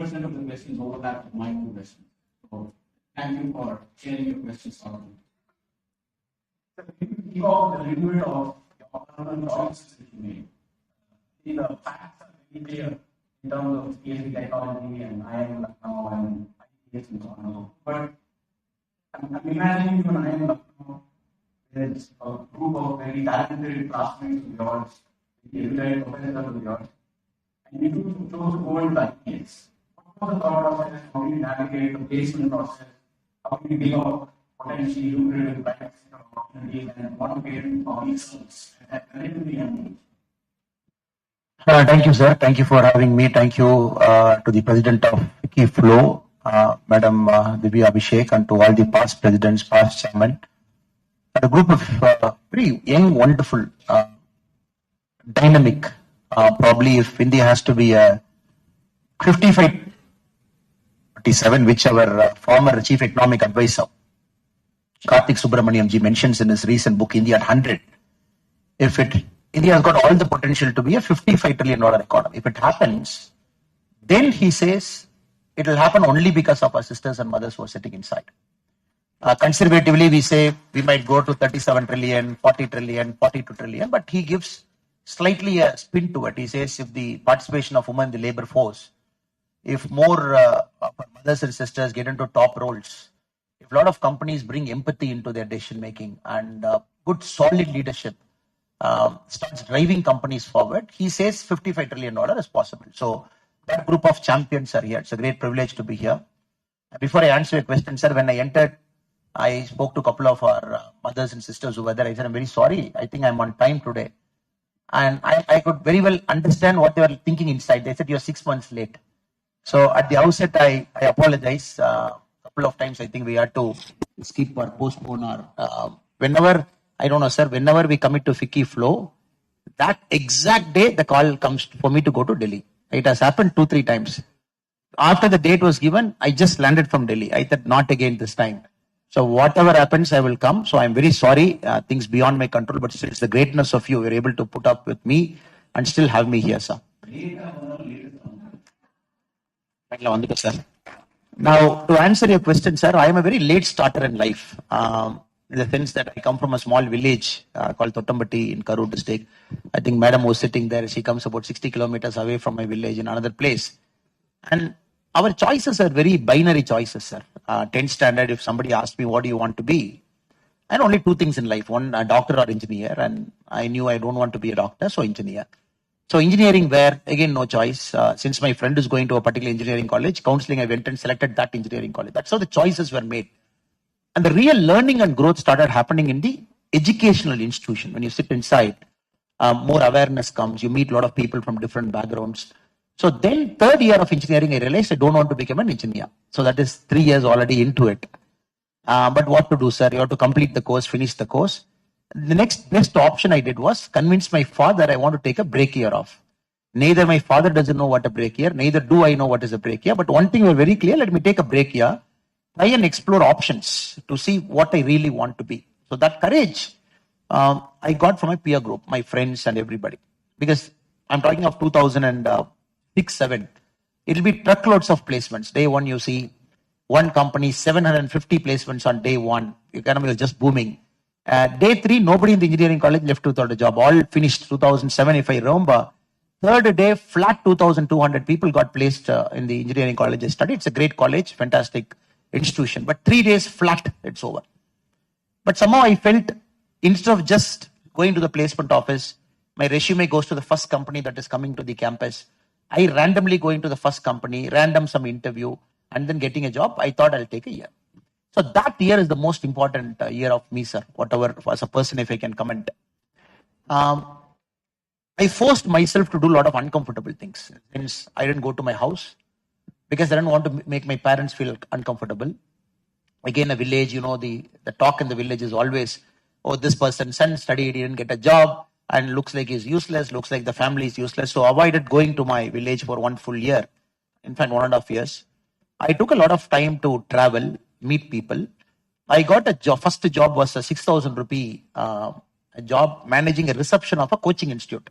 80% of the questions overlap with my two questions. So thank you for sharing your questions on me. Give out the limit of your personal choices that you made. The facts are very clear in terms of basic technology and I am Lucknow and IPS and so on. But I'm imagining when I am Lucknow, there's a group of very talented classmates of yours, very professors of yours, and you chose to go into IPS. What was the thought process? How do you navigate the placement process? How do you give out potentially lucrative private sector opportunities and motivate public service at a relatively young age? Thank you, sir. Thank you for having me. Thank you to the president of Wiki Flow, Madam Divya Abhishek, and to all the past presidents, past chairmen. A group of very young, wonderful, dynamic. Probably if India has to be a 55-47, which our former chief economic advisor, Karthik Subramaniamji, mentions in his recent book, India at 100. India has got all the potential to be a $55 trillion economy. If it happens, then he says it will happen only because of our sisters and mothers who are sitting inside. Conservatively, we say we might go to 37 trillion, 40 trillion, 42 trillion, but he gives slightly a spin to it. He says if the participation of women in the labor force, if more of our mothers and sisters get into top roles, if a lot of companies bring empathy into their decision making and good solid leadership, starts driving companies forward, he says $55 trillion is possible. So that group of champions are here. It's a great privilege to be here. Before I answer your question, sir, when I entered, I spoke to a couple of our mothers and sisters who were there. I said, I'm very sorry. I think I'm on time today. And I could very well understand what they were thinking inside. They said, you're 6 months late. So at the outset, I apologize. A couple of times, I think we had to skip or postpone or whenever, I don't know, sir, whenever we commit to Wiki Flow, that exact day, the call comes for me to go to Delhi. It has happened 2-3 times. After the date was given, I just landed from Delhi. I said, not again this time. So whatever happens, I will come. So I'm very sorry, things beyond my control, but it's the greatness of you. You're able to put up with me and still have me here, sir. Now, to answer your question, sir, I am a very late starter in life. In the sense that I come from a small village called Thottambatti in Karur district. I think Madam was sitting there. She comes about 60 kilometers away from my village in another place. And our choices are very binary choices, sir. 10th standard, if somebody asked me, what do you want to be? I had only 2 things in life. One, a doctor or engineer. And I knew I don't want to be a doctor, so engineer. So engineering where, again, no choice. Since my friend is going to a particular engineering college, counseling, I went and selected that engineering college. That's how the choices were made. And the real learning and growth started happening in the educational institution. When you sit inside, more awareness comes. You meet a lot of people from different backgrounds. So then 3rd year of engineering, I realized I don't want to become an engineer. So that is 3 years already into it. But what to do, sir? You have to complete the course, finish the course. The next best option I did was convince my father I want to take a break year off. Neither my father doesn't know what a break year, neither do I know what is a break year. But one thing was very clear, let me take a break year. Try and explore options to see what I really want to be. So that courage I got from my peer group, my friends and everybody. Because I'm talking of 2006-7. It'll be truckloads of placements. Day one, you see one company, 750 placements on day one. The economy was just booming. Day 3, nobody in the engineering college left without a job. All finished 2007, if I remember. 3rd day, flat 2,200 people got placed in the engineering college I studied. It's a great college, fantastic institution, but 3 days flat, it's over. But somehow I felt instead of just going to the placement office, my resume goes to the first company that is coming to the campus. I randomly go into the first company, random some interview, and then getting a job. I thought I'll take a year. So that year is the most important year of me, sir, whatever, as a person, if I can comment. I forced myself to do a lot of uncomfortable things. Since I didn't go to my house, because I didn't want to make my parents feel uncomfortable. Again, a village, you know, the talk in the village is always, oh, this person's son studied, he didn't get a job, and looks like he's useless, looks like the family is useless. So I avoided going to my village for 1 full year. In fact, 1.5 years. I took a lot of time to travel, meet people. I got a job, first job was a 6,000 rupee job managing a reception of a coaching institute.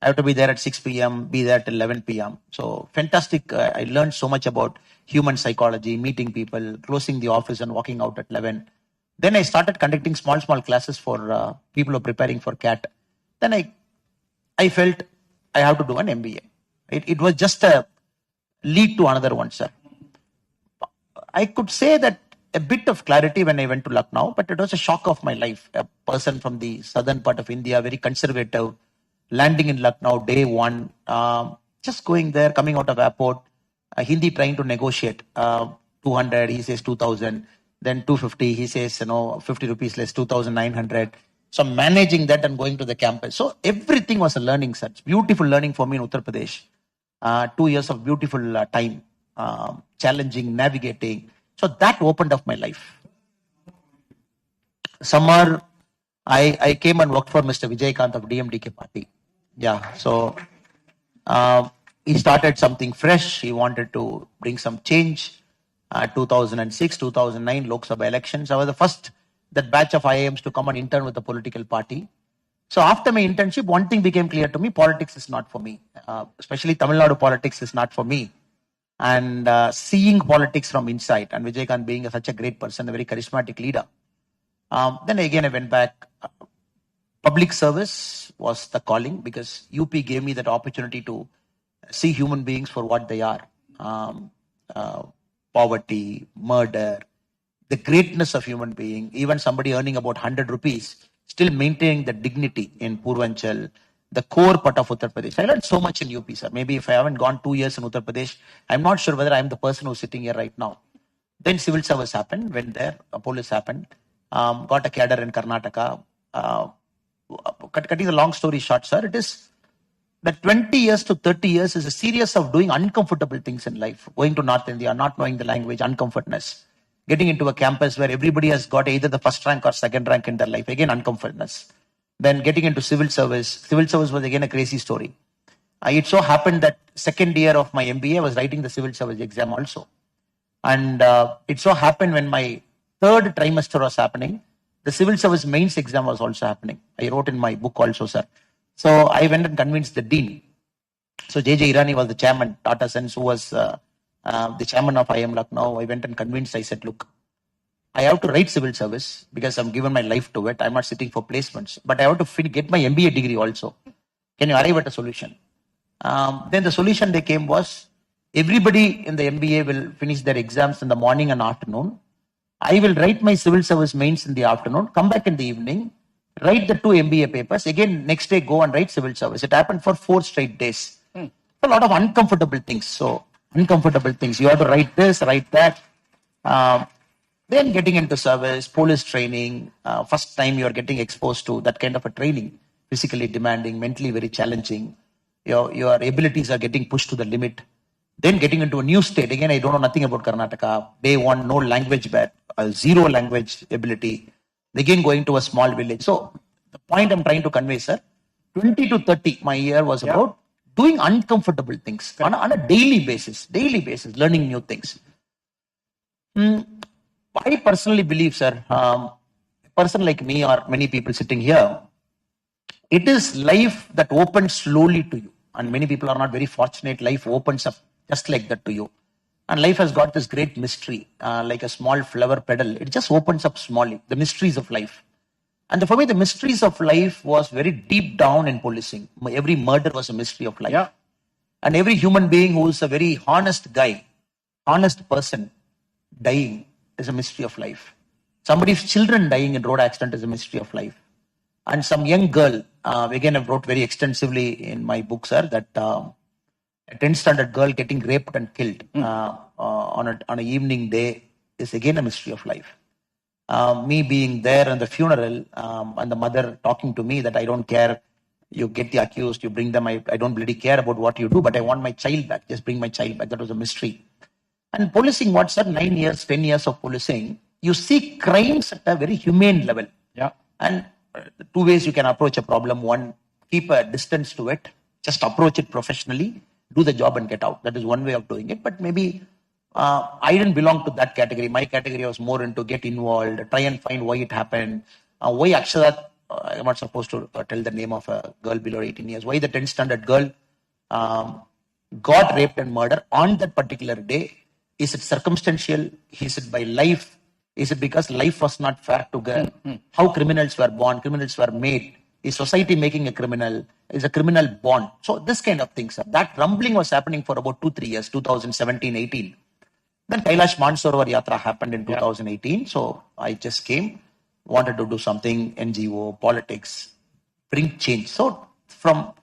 I have to be there at 6 p.m., be there till 11 p.m. So fantastic. I learned so much about human psychology, meeting people, closing the office and walking out at 11. Then I started conducting small classes for people who are preparing for CAT. Then I felt I have to do an MBA. It was just a lead to another one, sir. I could say that a bit of clarity when I went to Lucknow, but it was a shock of my life. A person from the southern part of India, very conservative, landing in Lucknow day one, just going there, coming out of airport, Hindi trying to negotiate, 200, he says 2000, then 250, he says, 50 rupees less, 2900. So managing that and going to the campus. So everything was a learning, such beautiful learning for me in Uttar Pradesh. 2 years of beautiful time, challenging, navigating. So that opened up my life. Summer, I came and worked for Mr. Vijaykanth of DMDK party. Yeah, so he started something fresh. He wanted to bring some change. 2006, 2009 Lok Sabha elections. I was the first that batch of IIMs to come and intern with the political party. So after my internship, one thing became clear to me: politics is not for me. Especially Tamil Nadu politics is not for me. And seeing politics from inside, and Vijaykanth being such a great person, a very charismatic leader. Then again, I went back. Public service was the calling because UP gave me that opportunity to see human beings for what they are. Poverty, murder, the greatness of human being, even somebody earning about 100 rupees, still maintaining the dignity in Purvanchal, the core part of Uttar Pradesh. I learned so much in UP, sir. Maybe if I haven't gone 2 years in Uttar Pradesh, I'm not sure whether I'm the person who's sitting here right now. Then civil service happened, went there, police happened, got a cadre in Karnataka. Cutting the long story short, sir, it is that 20 years to 30 years is a series of doing uncomfortable things in life. Going to North India, not knowing the language, uncomfortness. Getting into a campus where everybody has got either the first rank or second rank in their life. Again, uncomfortness. Then getting into civil service. Civil service was again a crazy story. It so happened that second year of my MBA, I was writing the civil service exam also. And it so happened when my third trimester was happening, the civil service mains exam was also happening. I wrote in my book also, sir. So I went and convinced the dean. So J.J. Irani was the chairman, Tata Sons, who was the chairman of IIM Lucknow. I went and convinced, I said, look, I have to write civil service because I'm given my life to it. I'm not sitting for placements, but I have to get my MBA degree also. Can you arrive at a solution? Then the solution they came was, everybody in the MBA will finish their exams in the morning and afternoon. I will write my civil service mains in the afternoon, come back in the evening, write the 2 MBA papers, again next day go and write civil service. It happened for 4 straight days. A lot of uncomfortable things. So uncomfortable things. You have to write this, write that. Then getting into service, police training. First time you are getting exposed to that kind of a training. Physically demanding, mentally very challenging. Your abilities are getting pushed to the limit. Then getting into a new state. Again, I don't know nothing about Karnataka. Day one, no language barrier, zero language ability. Again, going to a small village. So the point I'm trying to convey, sir, 20 to 30, my year was about doing uncomfortable things on a daily basis, learning new things. I personally believe, sir, a person like me or many people sitting here, it is life that opens slowly to you. And many people are not very fortunate. Life opens up just like that to you. And life has got this great mystery, like a small flower petal. It just opens up smallly, the mysteries of life. And for me, the mysteries of life was very deep down in policing. Every murder was a mystery of life. Yeah. And every human being who is a very honest guy, honest person, dying is a mystery of life. Somebody's children dying in road accident is a mystery of life. And some young girl, again, I wrote very extensively in my book, sir, that a 10th standard girl getting raped and killed on an evening day is again a mystery of life. Me being there in the funeral and the mother talking to me that I don't care, you get the accused, you bring them, I don't really care about what you do, but I want my child back, just bring my child back. That was a mystery. And policing, what, sir, 9 years, 10 years of policing, you see crimes at a very humane level. Yeah. And 2 ways you can approach a problem. One, keep a distance to it, just approach it professionally, do the job and get out. That is one way of doing it. But maybe I didn't belong to that category. My category was more into get involved, try and find why it happened, why Aksharat I'm not supposed to tell the name of a girl below 18 years. Why the 10th standard girl got raped and murdered on that particular day? Is it circumstantial? Is it by life? Is it because life was not fair to girl? How criminals were born, criminals were made? Is society making a criminal? Is a criminal born? So this kind of things. That rumbling was happening for about 2-3 years, 2017-18. Then Kailash Mansarovar Yatra happened in 2018. So I just came, wanted to do something, NGO, politics, bring change. So from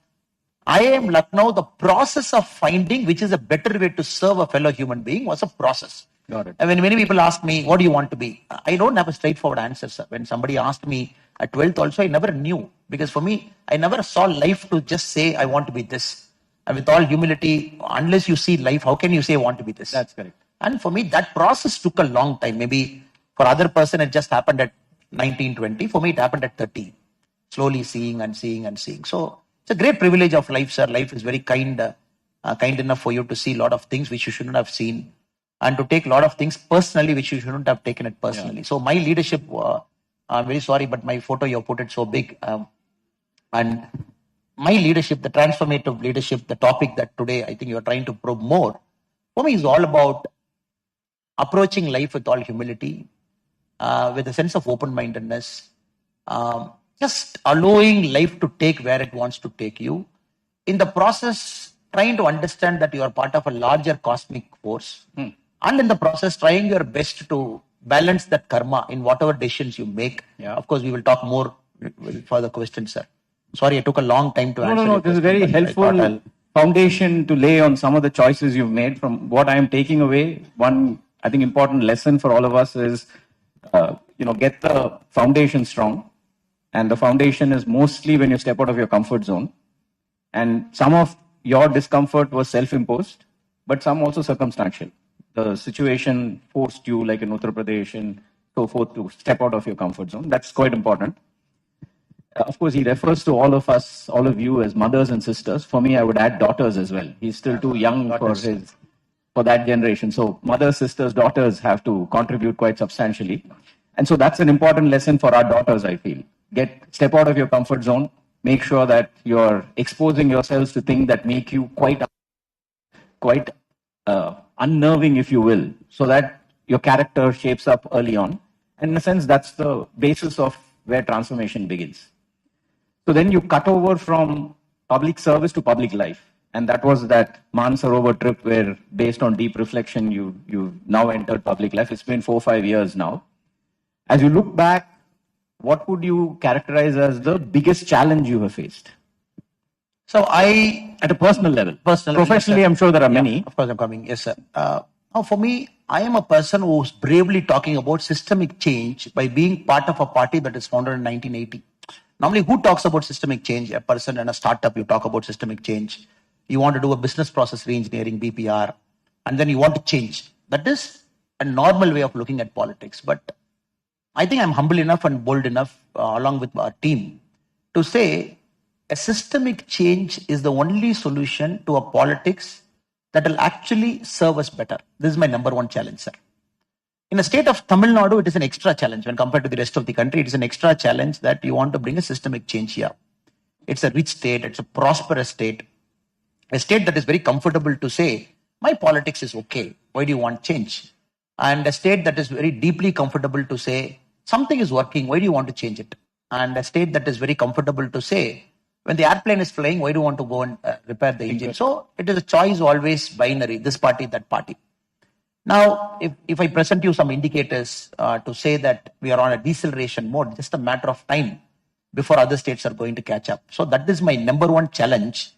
IIM Lucknow, the process of finding which is a better way to serve a fellow human being was a process. Got it. And when many people ask me, what do you want to be? I don't have a straightforward answer, sir. When somebody asked me at 12th also, I never knew. Because for me, I never saw life to just say, I want to be this. And with all humility, unless you see life, how can you say I want to be this? That's correct. And for me, that process took a long time. Maybe for other person, it just happened at 19, 20. For me, it happened at 30. Slowly seeing and seeing and seeing. So it's a great privilege of life, sir. Life is very kind enough for you to see a lot of things which you shouldn't have seen, and to take a lot of things personally which you shouldn't have taken it personally. Yeah. So my leadership, I'm very sorry, but my photo, you put it so big. And my leadership, the transformative leadership, the topic that today I think you're trying to probe more, for me is all about approaching life with all humility, with a sense of open-mindedness, just allowing life to take where it wants to take you. In the process, trying to understand that you are part of a larger cosmic force. And in the process, trying your best to balance that karma in whatever decisions you make. Yeah. Of course, we will talk more with further questions, sir. Sorry, I took a long time to answer. No. This is very helpful foundation to lay on some of the choices you've made. From what I am taking away, one, I think, important lesson for all of us is, get the foundation strong. And the foundation is mostly when you step out of your comfort zone. And some of your discomfort was self-imposed, but some also circumstantial. The situation forced you, like in Uttar Pradesh and so forth, to step out of your comfort zone. That's quite important. Of course, he refers to all of us, all of you, as mothers and sisters. For me, I would add daughters as well. He's still too young for that generation. So mothers, sisters, daughters have to contribute quite substantially. And so that's an important lesson for our daughters, I feel. Step out of your comfort zone. Make sure that you're exposing yourselves to things that make you quite unnerving, if you will, so that your character shapes up early on. And in a sense, that's the basis of where transformation begins. So then you cut over from public service to public life. And that was that Mansarovar trip where, based on deep reflection, you've now entered public life. It's been 4 or 5 years now. As you look back, what would you characterize as the biggest challenge you have faced? So at a personal level. Professionally, yes, I'm sure there are many. Of course, I'm coming. Yes, sir. Now, for me, I am a person who's bravely talking about systemic change by being part of a party that is founded in 1980. Normally, who talks about systemic change? A person in a startup, you talk about systemic change. You want to do a business process reengineering, BPR, and then you want to change. That is a normal way of looking at politics. But I think I'm humble enough and bold enough, along with our team, to say a systemic change is the only solution to a politics that will actually serve us better. This is my number one challenge, sir. In the state of Tamil Nadu, it is an extra challenge. When compared to the rest of the country, it is an extra challenge that you want to bring a systemic change here. It's a rich state. It's a prosperous state. A state that is very comfortable to say, my politics is okay. Why do you want change? And a state that is very deeply comfortable to say, something is working. Why do you want to change it? And a state that is very comfortable to say, when the airplane is flying, why do you want to go and repair the engine? So it is a choice always binary, this party, that party. Now, if I present you some indicators to say that we are on a deceleration mode, just a matter of time before other states are going to catch up. So that is my number one challenge,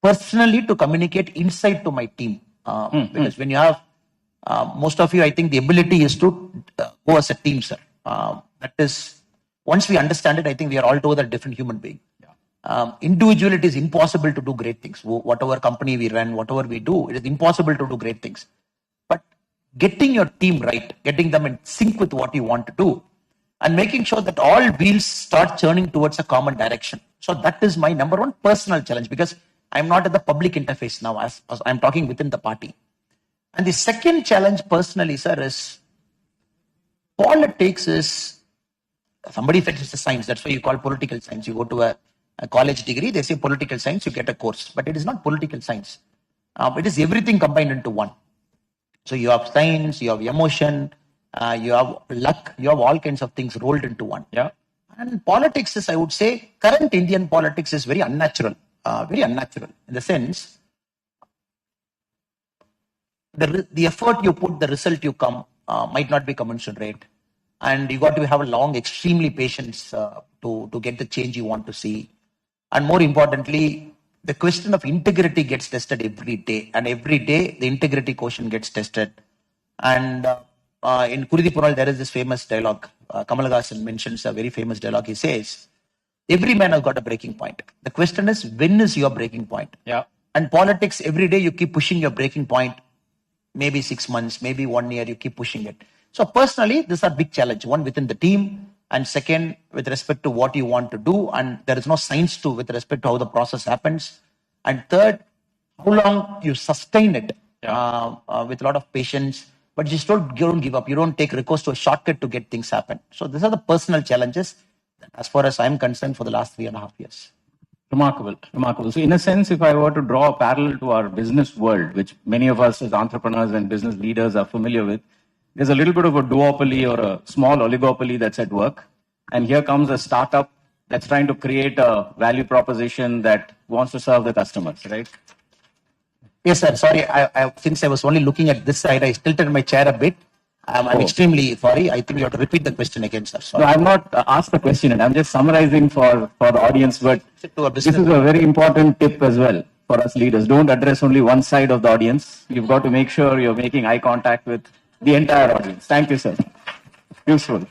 personally, to communicate insight to my team. Because when you have, most of you, I think the ability is to go as a team, sir. That is, once we understand it, I think we are altogether different human beings. Individually, it is impossible to do great things. Whatever company we run, whatever we do, it is impossible to do great things. But getting your team right, getting them in sync with what you want to do, and making sure that all wheels start churning towards a common direction. So that is my number one personal challenge, because I'm not at the public interface now, as I'm talking within the party. And the second challenge personally, sir, is politics is somebody said it's a science. That's why you call political science. You go to a college degree, they say political science, you get a course. But it is not political science. It is everything combined into one. So you have science, you have emotion, you have luck, you have all kinds of things rolled into one. Yeah. And politics is, I would say, current Indian politics is very unnatural. Very unnatural in the sense, the effort you put, the result you come might not be commensurate. And you got to have a long, extremely patience to get the change you want to see. And more importantly, the question of integrity gets tested every day. And every day, the integrity quotient gets tested. And in Kuridi Pural, there is this famous dialogue. Kamal Haasan mentions a very famous dialogue. He says, every man has got a breaking point. The question is, when is your breaking point? Yeah. And politics, every day you keep pushing your breaking point. Maybe 6 months, maybe 1 year, you keep pushing it. So personally, these are big challenge. One, within the team. And second, with respect to what you want to do. And there is no science with respect to how the process happens. And third, how long you sustain it with a lot of patience. But you just don't give up. You don't take recourse to a shortcut to get things happen. So these are the personal challenges, as far as I'm concerned, for the last 3.5 years. Remarkable, remarkable. So in a sense, if I were to draw a parallel to our business world, which many of us as entrepreneurs and business leaders are familiar with, there's a little bit of a duopoly or a small oligopoly that's at work. And here comes a startup that's trying to create a value proposition that wants to serve the customers, right? Yes, sir. Sorry, since I was only looking at this side, I tilted my chair a bit. I'm extremely sorry. I think you have to repeat the question again, sir. Sorry. No, I'm not asked the question, and I'm just summarizing for the audience. But this is a very important tip as well for us leaders. Don't address only one side of the audience. You've got to make sure you're making eye contact with the entire audience. Thank you, sir. Useful.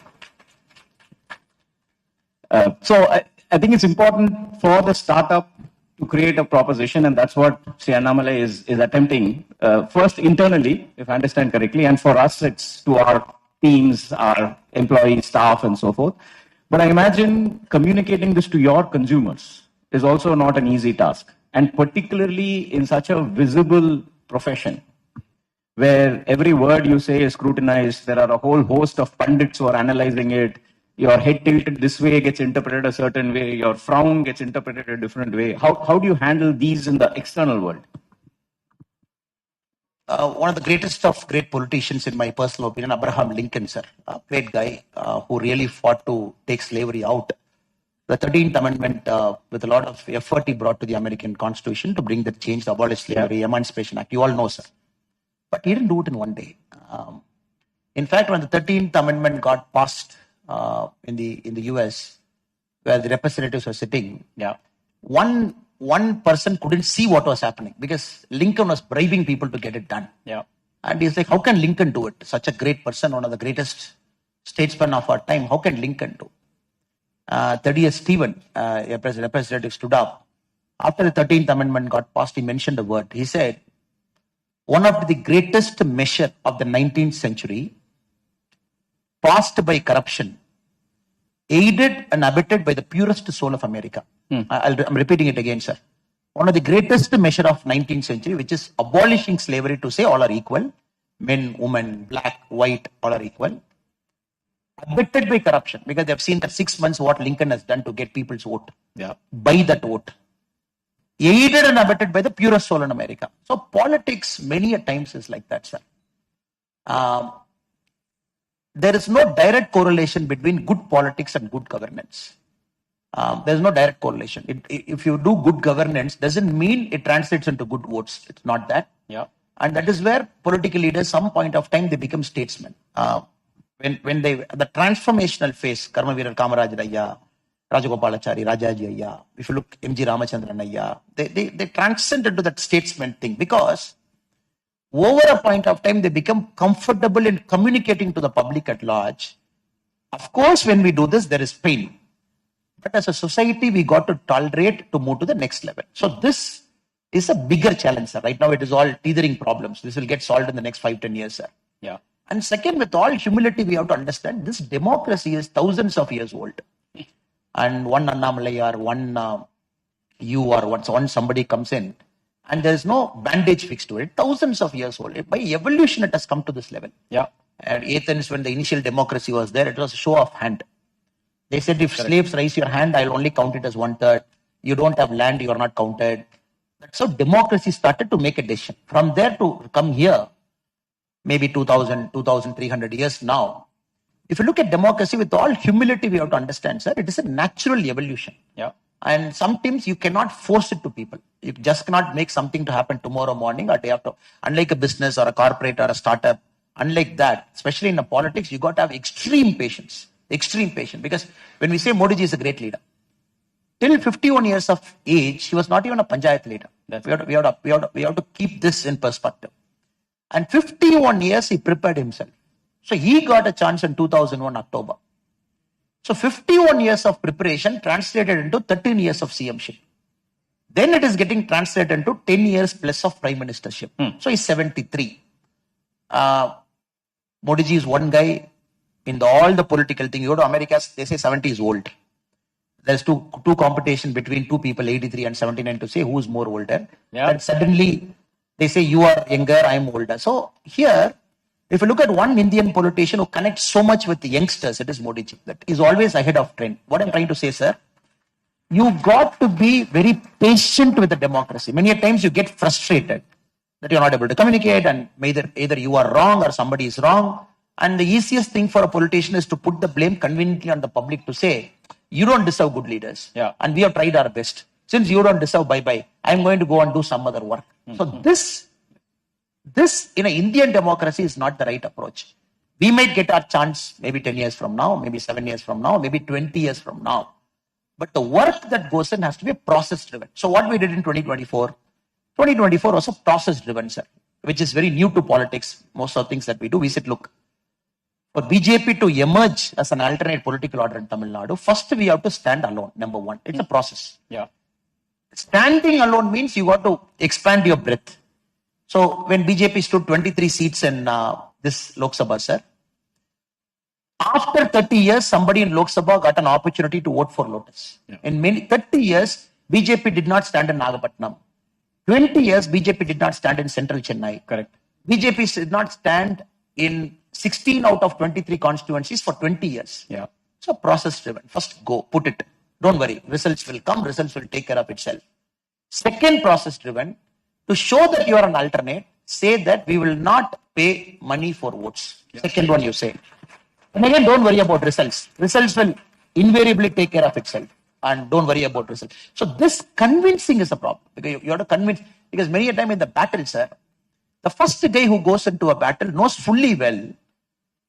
So I think it's important for the startup to create a proposition, and that's what Annamalai is attempting. First, internally, if I understand correctly, and for us, it's to our teams, our employees, staff, and so forth. But I imagine communicating this to your consumers is also not an easy task, and particularly in such a visible profession, where every word you say is scrutinized. There are a whole host of pundits who are analyzing it. Your head tilted this way gets interpreted a certain way. Your frown gets interpreted a different way. How do you handle these in the external world? One of the greatest of great politicians, in my personal opinion, Abraham Lincoln, sir, a great guy who really fought to take slavery out. The 13th Amendment, with a lot of effort he brought to the American Constitution to bring that change, the Abolish Slavery, Emancipation Act. You all know, sir. But he didn't do it in one day. In fact, when the 13th Amendment got passed in the US, where the representatives were sitting, one person couldn't see what was happening because Lincoln was bribing people to get it done. Yeah. And he's like, how can Lincoln do it? Such a great person, one of the greatest statesmen of our time. How can Lincoln do? Thaddeus Stephen, a representative, stood up. After the 13th Amendment got passed, he mentioned a word. He said, one of the greatest measure of the 19th century, passed by corruption, aided and abetted by the purest soul of America. I'm repeating it again, sir. One of the greatest measure of 19th century, which is abolishing slavery to say all are equal, men, women, black, white, all are equal. Abetted by corruption, because they've seen that 6 months what Lincoln has done to get people's vote. Yeah. By that vote. Aided and abetted by the purest soul in America. So politics many a times is like that, sir. There is no direct correlation between good politics and good governance. There is no direct correlation. If you do good governance, doesn't mean it translates into good votes. It's not that. Yeah. And that is where political leaders, some point of time, they become statesmen. When the transformational phase, Karma Veerar Kamaraj Raya, Rajagopalachari, Rajaji Ayya, if you look M.G. Ramachandran Ayya, they transcend into that statesman thing because over a point of time, they become comfortable in communicating to the public at large. Of course, when we do this, there is pain. But as a society, we got to tolerate to move to the next level. So this is a bigger challenge, sir. Right now, it is all teethering problems. This will get solved in the next 5-10 years, sir. Yeah. And second, with all humility, we have to understand this democracy is thousands of years old. And one Annamalai or one you or one somebody comes in, and there is no bandage fixed to it. Thousands of years old. By evolution, it has come to this level. Yeah. And Athens, when the initial democracy was there, it was a show of hand. They said if slaves raise your hand, I'll only count it as 1/3. You don't have land, you are not counted. That's how democracy started to make a decision. From there to come here, maybe 2000, 2300 years now. If you look at democracy with all humility, we have to understand, sir, it is a natural evolution. Yeah. And sometimes you cannot force it to people. You just cannot make something to happen tomorrow morning or day after. Unlike a business or a corporate or a startup, unlike that, especially in the politics, you got to have extreme patience. Extreme patience. Because when we say Modi ji is a great leader, till 51 years of age, he was not even a panchayat leader. We have to keep this in perspective. And 51 years he prepared himself. So he got a chance in 2001 October. So 51 years of preparation translated into 13 years of CMship. Then it is getting translated into 10 years plus of prime ministership. So he's 73. Modi ji is one guy in all the political thing. You go to America, they say 70 is old. There's two competition between two people, 83 and 79, to say who's more older. Yeah. And suddenly they say you are younger, I'm older. So here, if you look at one Indian politician who connects so much with the youngsters, it is Modi ji. That is always ahead of trend. What I'm trying to say, sir, you got to be very patient with the democracy. Many times you get frustrated that you're not able to communicate, and either you are wrong or somebody is wrong. And the easiest thing for a politician is to put the blame conveniently on the public to say, you don't deserve good leaders. Yeah. And we have tried our best. Since you don't deserve, bye-bye. I'm going to go and do some other work. So this in an Indian democracy is not the right approach. We might get our chance maybe 10 years from now, maybe 7 years from now, maybe 20 years from now. But the work that goes in has to be process driven. So what we did in 2024 was a process driven, sir, which is very new to politics. Most of the things that we do, we said, look, for BJP to emerge as an alternate political order in Tamil Nadu, first we have to stand alone, number one. It's a process. Yeah. Standing alone means you got to expand your breadth. So when BJP stood 23 seats in this Lok Sabha, sir, after 30 years, somebody in Lok Sabha got an opportunity to vote for Lotus. Yeah. In 30 years, BJP did not stand in Nagapattinam. 20 years, BJP did not stand in central Chennai. Correct. BJP did not stand in 16 out of 23 constituencies for 20 years. Yeah. So process driven. First go, put it. Don't worry. Results will come. Results will take care of itself. Second, process driven. To show that you are an alternate, say that we will not pay money for votes. Yeah. Second one you say. And again, don't worry about results. Results will invariably take care of itself. And don't worry about results. So this convincing is a problem. Because you have to convince. Because many a time in the battle, sir, the first guy who goes into a battle knows fully well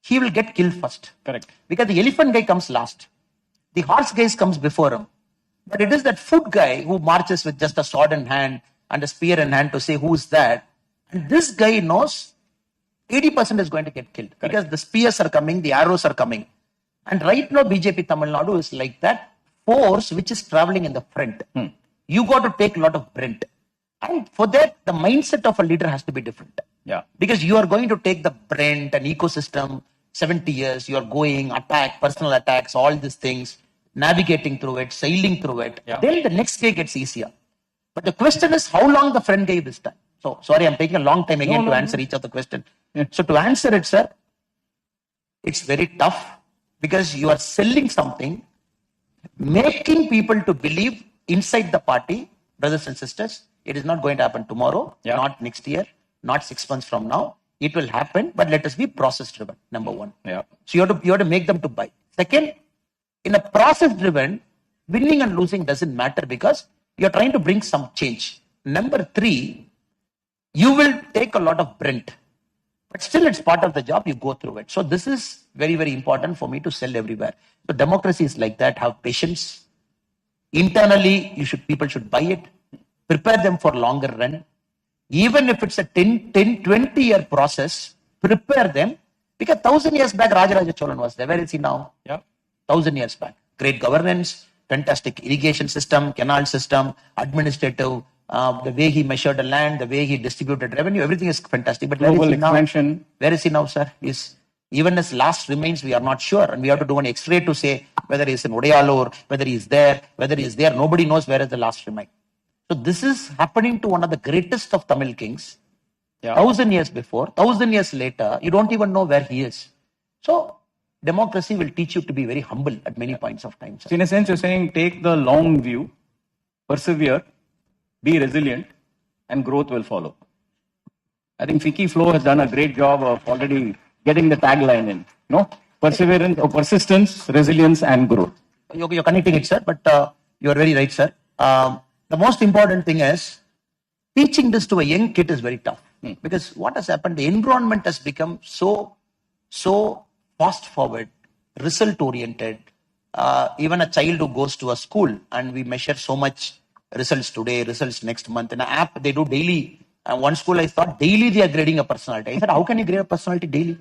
he will get killed first. Correct. Because the elephant guy comes last. The horse guy comes before him. But it is that foot guy who marches with just a sword in hand and a spear in hand to say who's that. And this guy knows 80% is going to get killed. Correct. Because the spears are coming, the arrows are coming. And right now BJP Tamil Nadu is like that force which is traveling in the front. You got to take a lot of Brent. And for that, the mindset of a leader has to be different. Yeah. Because you are going to take the Brent, an ecosystem, 70 years, you are going, attack, personal attacks, all these things, navigating through it, sailing through it. Yeah. Then the next day gets easier. But the question is, how long the friend gave this time? So, sorry, I'm taking a long time again to answer each of the questions. Yeah. So, to answer it, sir, it's very tough because you are selling something, making people to believe inside the party, brothers and sisters, it is not going to happen tomorrow, not next year, not 6 months from now. It will happen, but let us be process driven, number one. Yeah. So, you have to make them to buy. Second, in a process driven, winning and losing doesn't matter because you're trying to bring some change. Number three, you will take a lot of Brent, but still it's part of the job, you go through it. So this is very, very important for me to sell everywhere. So democracy is like that, have patience. Internally, people should buy it, prepare them for longer run. Even if it's a 20-year process, prepare them. Because 1,000 years back, Rajaraja Cholan was there. Where is he now? Yeah. 1,000 years back. Great governance, fantastic irrigation system, canal system, administrative, the way he measured the land, the way he distributed revenue, everything is fantastic. But where is he now? Where is he now, sir? Even his last remains, we are not sure. And we have to do an X-ray to say whether he's in Odayalur, whether he's there, Nobody knows where is the last remain. So this is happening to one of the greatest of Tamil kings. 1,000 years before, 1,000 years later, you don't even know where he is. So democracy will teach you to be very humble at many points of time. So in a sense, you're saying take the long view, persevere, be resilient, and growth will follow. I think Vicky Flo has done a great job of already getting the tagline in. No? Perseverance or persistence, resilience, and growth. You're connecting it, sir, but you're very right, sir. The most important thing is teaching this to a young kid is very tough. Because what has happened, the environment has become so fast forward, result oriented. Even a child who goes to a school and we measure so much results today, results next month. In an app, they do daily. One school I thought daily they are grading a personality. I said, how can you grade a personality daily?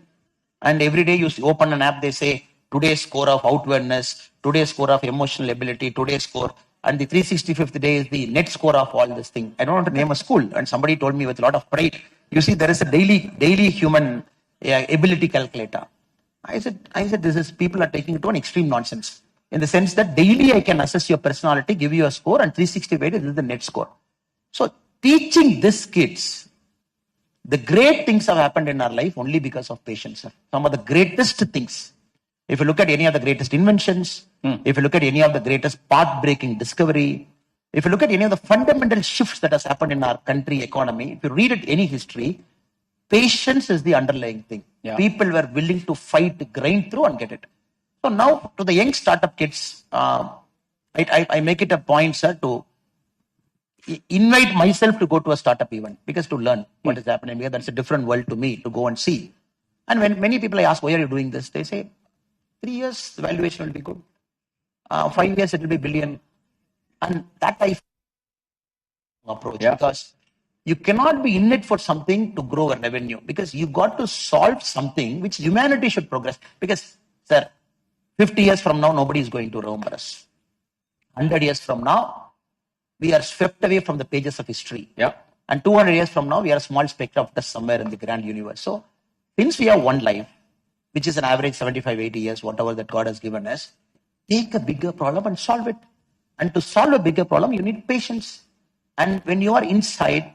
And every day you open an app, they say today's score of outwardness, today's score of emotional ability, today's score. And the 365th day is the net score of all this thing. I don't want to name a school. And somebody told me with a lot of pride, you see, there is a daily human ability calculator. I said, this is, people are taking it to an extreme nonsense. In the sense that daily I can assess your personality, give you a score, and 365 days is the net score. So teaching these kids, the great things have happened in our life only because of patience. Sir. Some of the greatest things. If you look at any of the greatest inventions, if you look at any of the greatest path-breaking discovery, if you look at any of the fundamental shifts that has happened in our country economy, if you read it any history, patience is the underlying thing. Yeah. People were willing to fight, grind through and get it. So now to the young startup kids, I make it a point, sir, to invite myself to go to a startup event because to learn what is happening here. That's a different world to me to go and see. And when many people I ask, why are you doing this? They say, 3 years, the valuation will be good. 5 years, it will be billion. And that I approach because you cannot be in it for something to grow a revenue because you got to solve something which humanity should progress. Because, sir, 50 years from now, nobody is going to remember us. 100 years from now, we are swept away from the pages of history. Yeah. And 200 years from now, we are a small speck of dust somewhere in the grand universe. So, since we have one life, which is an average 75, 80 years, whatever that God has given us, take a bigger problem and solve it. And to solve a bigger problem, you need patience. And when you are inside,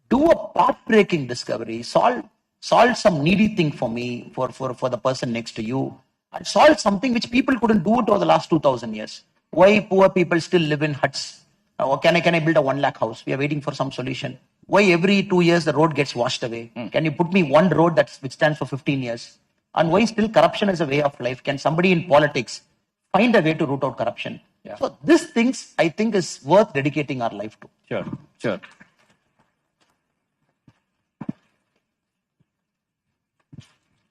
do a path-breaking discovery, solve some needy thing for me, for the person next to you, and solve something which people couldn't do it over the last 2,000 years. Why poor people still live in huts? Or can I build a 1 lakh house? We are waiting for some solution. Why every 2 years the road gets washed away? Can you put me one road which stands for 15 years? And why still corruption is a way of life? Can somebody in politics find a way to root out corruption? Yeah. So these things, I think, is worth dedicating our life to. Sure. So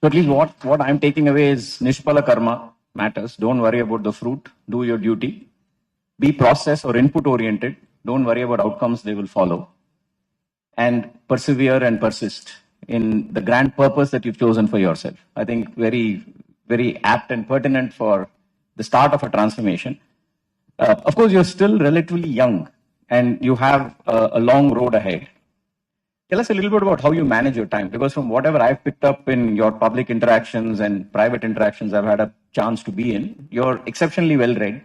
at least what I'm taking away is Nishpala Karma matters. Don't worry about the fruit. Do your duty. Be process or input oriented. Don't worry about outcomes. They will follow. And persevere and persist in the grand purpose that you've chosen for yourself. I think very, very apt and pertinent for the start of a transformation. Of course, you're still relatively young and you have a long road ahead. Tell us a little bit about how you manage your time, because from whatever I've picked up in your public interactions and private interactions I've had a chance to be in, you're exceptionally well read.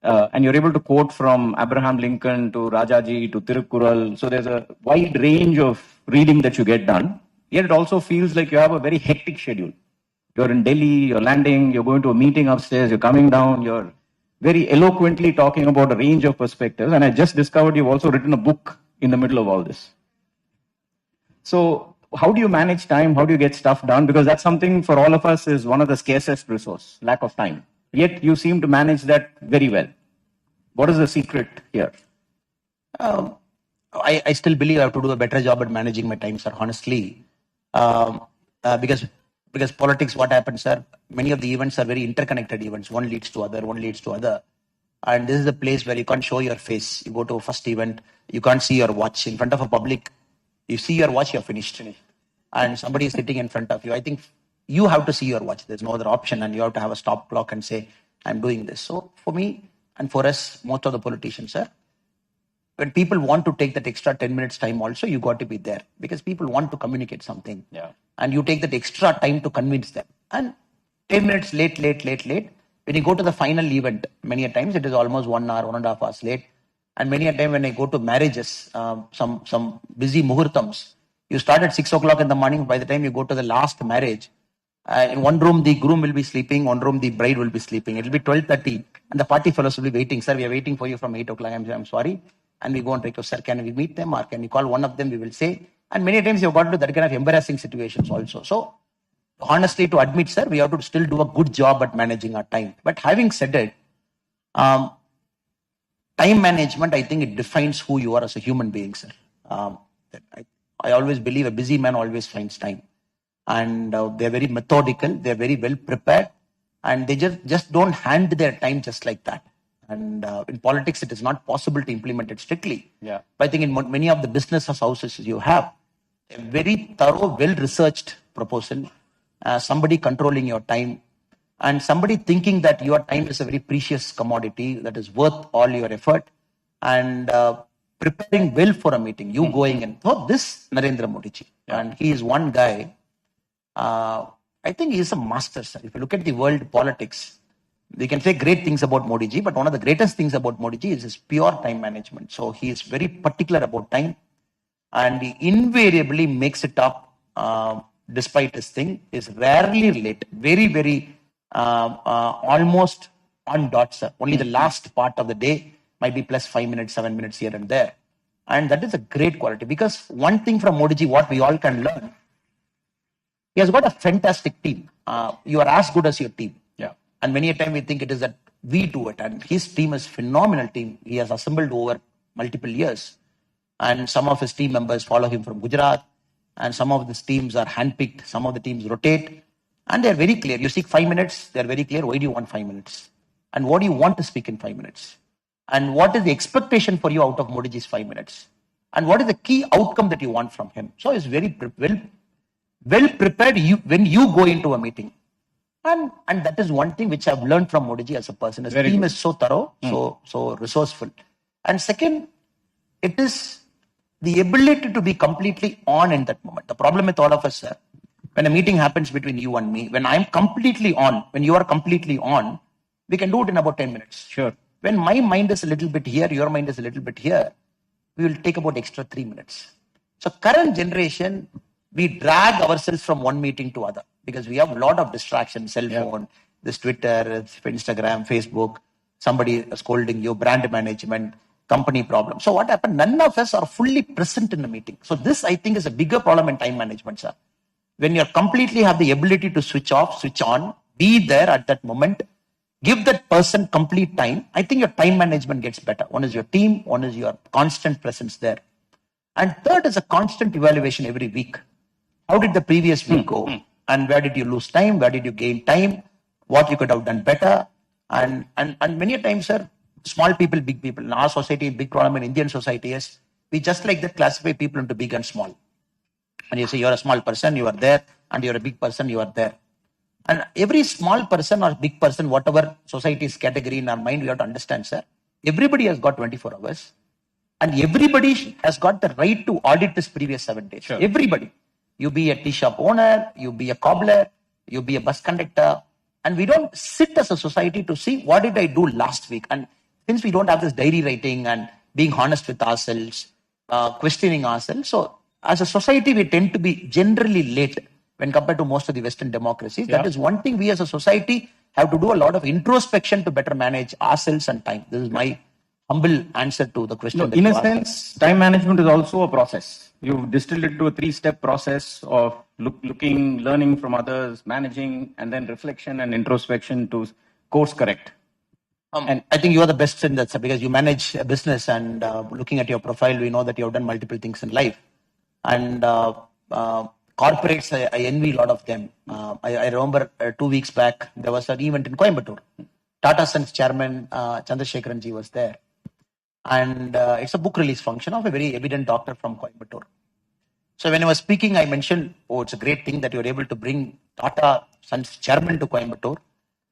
And you're able to quote from Abraham Lincoln to Rajaji to Tirukkural. So there's a wide range of reading that you get done. Yet it also feels like you have a very hectic schedule. You're in Delhi, you're landing, you're going to a meeting upstairs, you're coming down, you're very eloquently talking about a range of perspectives. And I just discovered you've also written a book in the middle of all this. So how do you manage time? How do you get stuff done? Because that's something for all of us is one of the scarcest resources, lack of time. Yet you seem to manage that very well. What is the secret here? I still believe I have to do a better job at managing my time, sir, honestly. Because politics, what happens, sir, many of the events are very interconnected events. One leads to other. And this is a place where you can't show your face. You go to a first event, you can't see your watch in front of a public. You see your watch, you're finished. And somebody is sitting in front of you. I think you have to see your watch. There's no other option. And you have to have a stop clock and say, I'm doing this. So for me and for us, most of the politicians, sir, when people want to take that extra 10 minutes time also, you got to be there. Because people want to communicate something. Yeah. And you take that extra time to convince them. And 10 minutes late. When you go to the final event, many a times it is almost 1 hour, 1.5 hours late. And many a time when I go to marriages, some busy muhurtams, you start at 6 o'clock in the morning. By the time you go to the last marriage, In one room, the groom will be sleeping. One room, the bride will be sleeping. It will be 12:30, and the party fellows will be waiting. Sir, we are waiting for you from 8 o'clock. I'm sorry. And we go and request, sir, can we meet them or can you call one of them? We will say. And many times you've got into that kind of embarrassing situations also. So, honestly, to admit, sir, we have to still do a good job at managing our time. But having said it, time management, I think it defines who you are as a human being, sir. I always believe a busy man always finds time. And they're very methodical, they're very well prepared, and they just don't hand their time just like that. And in politics, it is not possible to implement it strictly. Yeah. But I think in many of the business houses you have a very thorough, well-researched proposal, somebody controlling your time, and somebody thinking that your time is a very precious commodity that is worth all your effort, and preparing well for a meeting, you going in. So this Narendra Modi ji, and he is one guy, I think he is a master, sir. If you look at the world politics, we can say great things about Modi ji, but one of the greatest things about Modi ji is his pure time management. So he is very particular about time, and he invariably makes it up despite his thing, is rarely late, very, very almost on dot, sir. Only the last part of the day might be plus 5 minutes, 7 minutes here and there. And that is a great quality, because one thing from Modi ji, what we all can learn, he has got a fantastic team. You are as good as your team. Yeah. And many a time we think it is that we do it. And his team is phenomenal team. He has assembled over multiple years. And some of his team members follow him from Gujarat. And some of his teams are handpicked. Some of the teams rotate. And they're very clear. You seek 5 minutes, they're very clear. Why do you want 5 minutes? And what do you want to speak in 5 minutes? And what is the expectation for you out of Modi ji's 5 minutes? And what is the key outcome that you want from him? So it's very well prepared when you go into a meeting. And that is one thing which I've learned from Modi ji as a person. His team is so thorough, so resourceful. And second, it is the ability to be completely on in that moment. The problem with all of us, sir, when a meeting happens between you and me, when I'm completely on, when you are completely on, we can do it in about 10 minutes. Sure. When my mind is a little bit here, your mind is a little bit here, we will take about extra 3 minutes. So current generation, we drag ourselves from one meeting to other because we have a lot of distractions, cell phone, this Twitter, Instagram, Facebook, somebody scolding you, brand management, company problem. So what happened? None of us are fully present in the meeting. So this, I think, is a bigger problem in time management, sir. When you completely have the ability to switch off, switch on, be there at that moment, give that person complete time, I think your time management gets better. One is your team, one is your constant presence there. And third is a constant evaluation every week. How did the previous week go? And where did you lose time? Where did you gain time? What you could have done better? And many times, sir, small people, big people. In our society, big problem in Indian society is we just like that classify people into big and small. And you say you're a small person, you are there, and you're a big person, you are there. And every small person or big person, whatever society's category in our mind, we have to understand, sir. Everybody has got 24 hours. And everybody has got the right to audit this previous 7 days. Sure. Everybody. You be a tea shop owner, you be a cobbler, you be a bus conductor. And we don't sit as a society to see what did I do last week. And since we don't have this diary writing and being honest with ourselves, questioning ourselves. So as a society, we tend to be generally late when compared to most of the Western democracies. That is one thing we as a society have to do a lot of introspection to better manage ourselves and time. This is my humble answer to the question. No, in a sense, time management is also a process. You've distilled it to a 3-step process of looking, learning from others, managing, and then reflection and introspection to course correct. And I think you are the best in that, sir, because you manage a business, and looking at your profile, we know that you have done multiple things in life. And corporates, I envy a lot of them. I remember 2 weeks back, there was an event in Coimbatore. Tata Sons chairman Chandrasekharan ji was there. And it's a book release function of a very evident doctor from Coimbatore. So when I was speaking, I mentioned, it's a great thing that you're able to bring Tata Sons chairman to Coimbatore.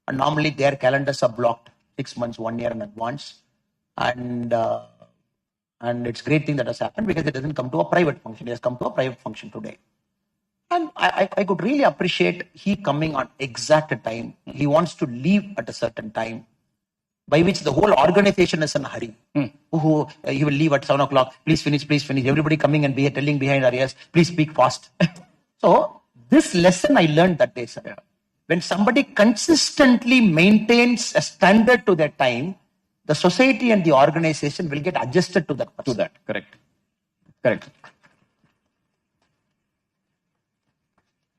And normally their calendars are blocked 6 months, 1 year in advance. And it's a great thing that has happened because it doesn't come to a private function. It has come to a private function today. And I could really appreciate he coming on exact time. He wants to leave at a certain time, by which the whole organization is in a hurry. He will leave at 7 o'clock. Please finish, please finish. Everybody coming and telling behind our ears, please speak fast. So This lesson I learned that day, sir. Yeah. When somebody consistently maintains a standard to their time, the society and the organization will get adjusted to that person. To that, correct. Correct.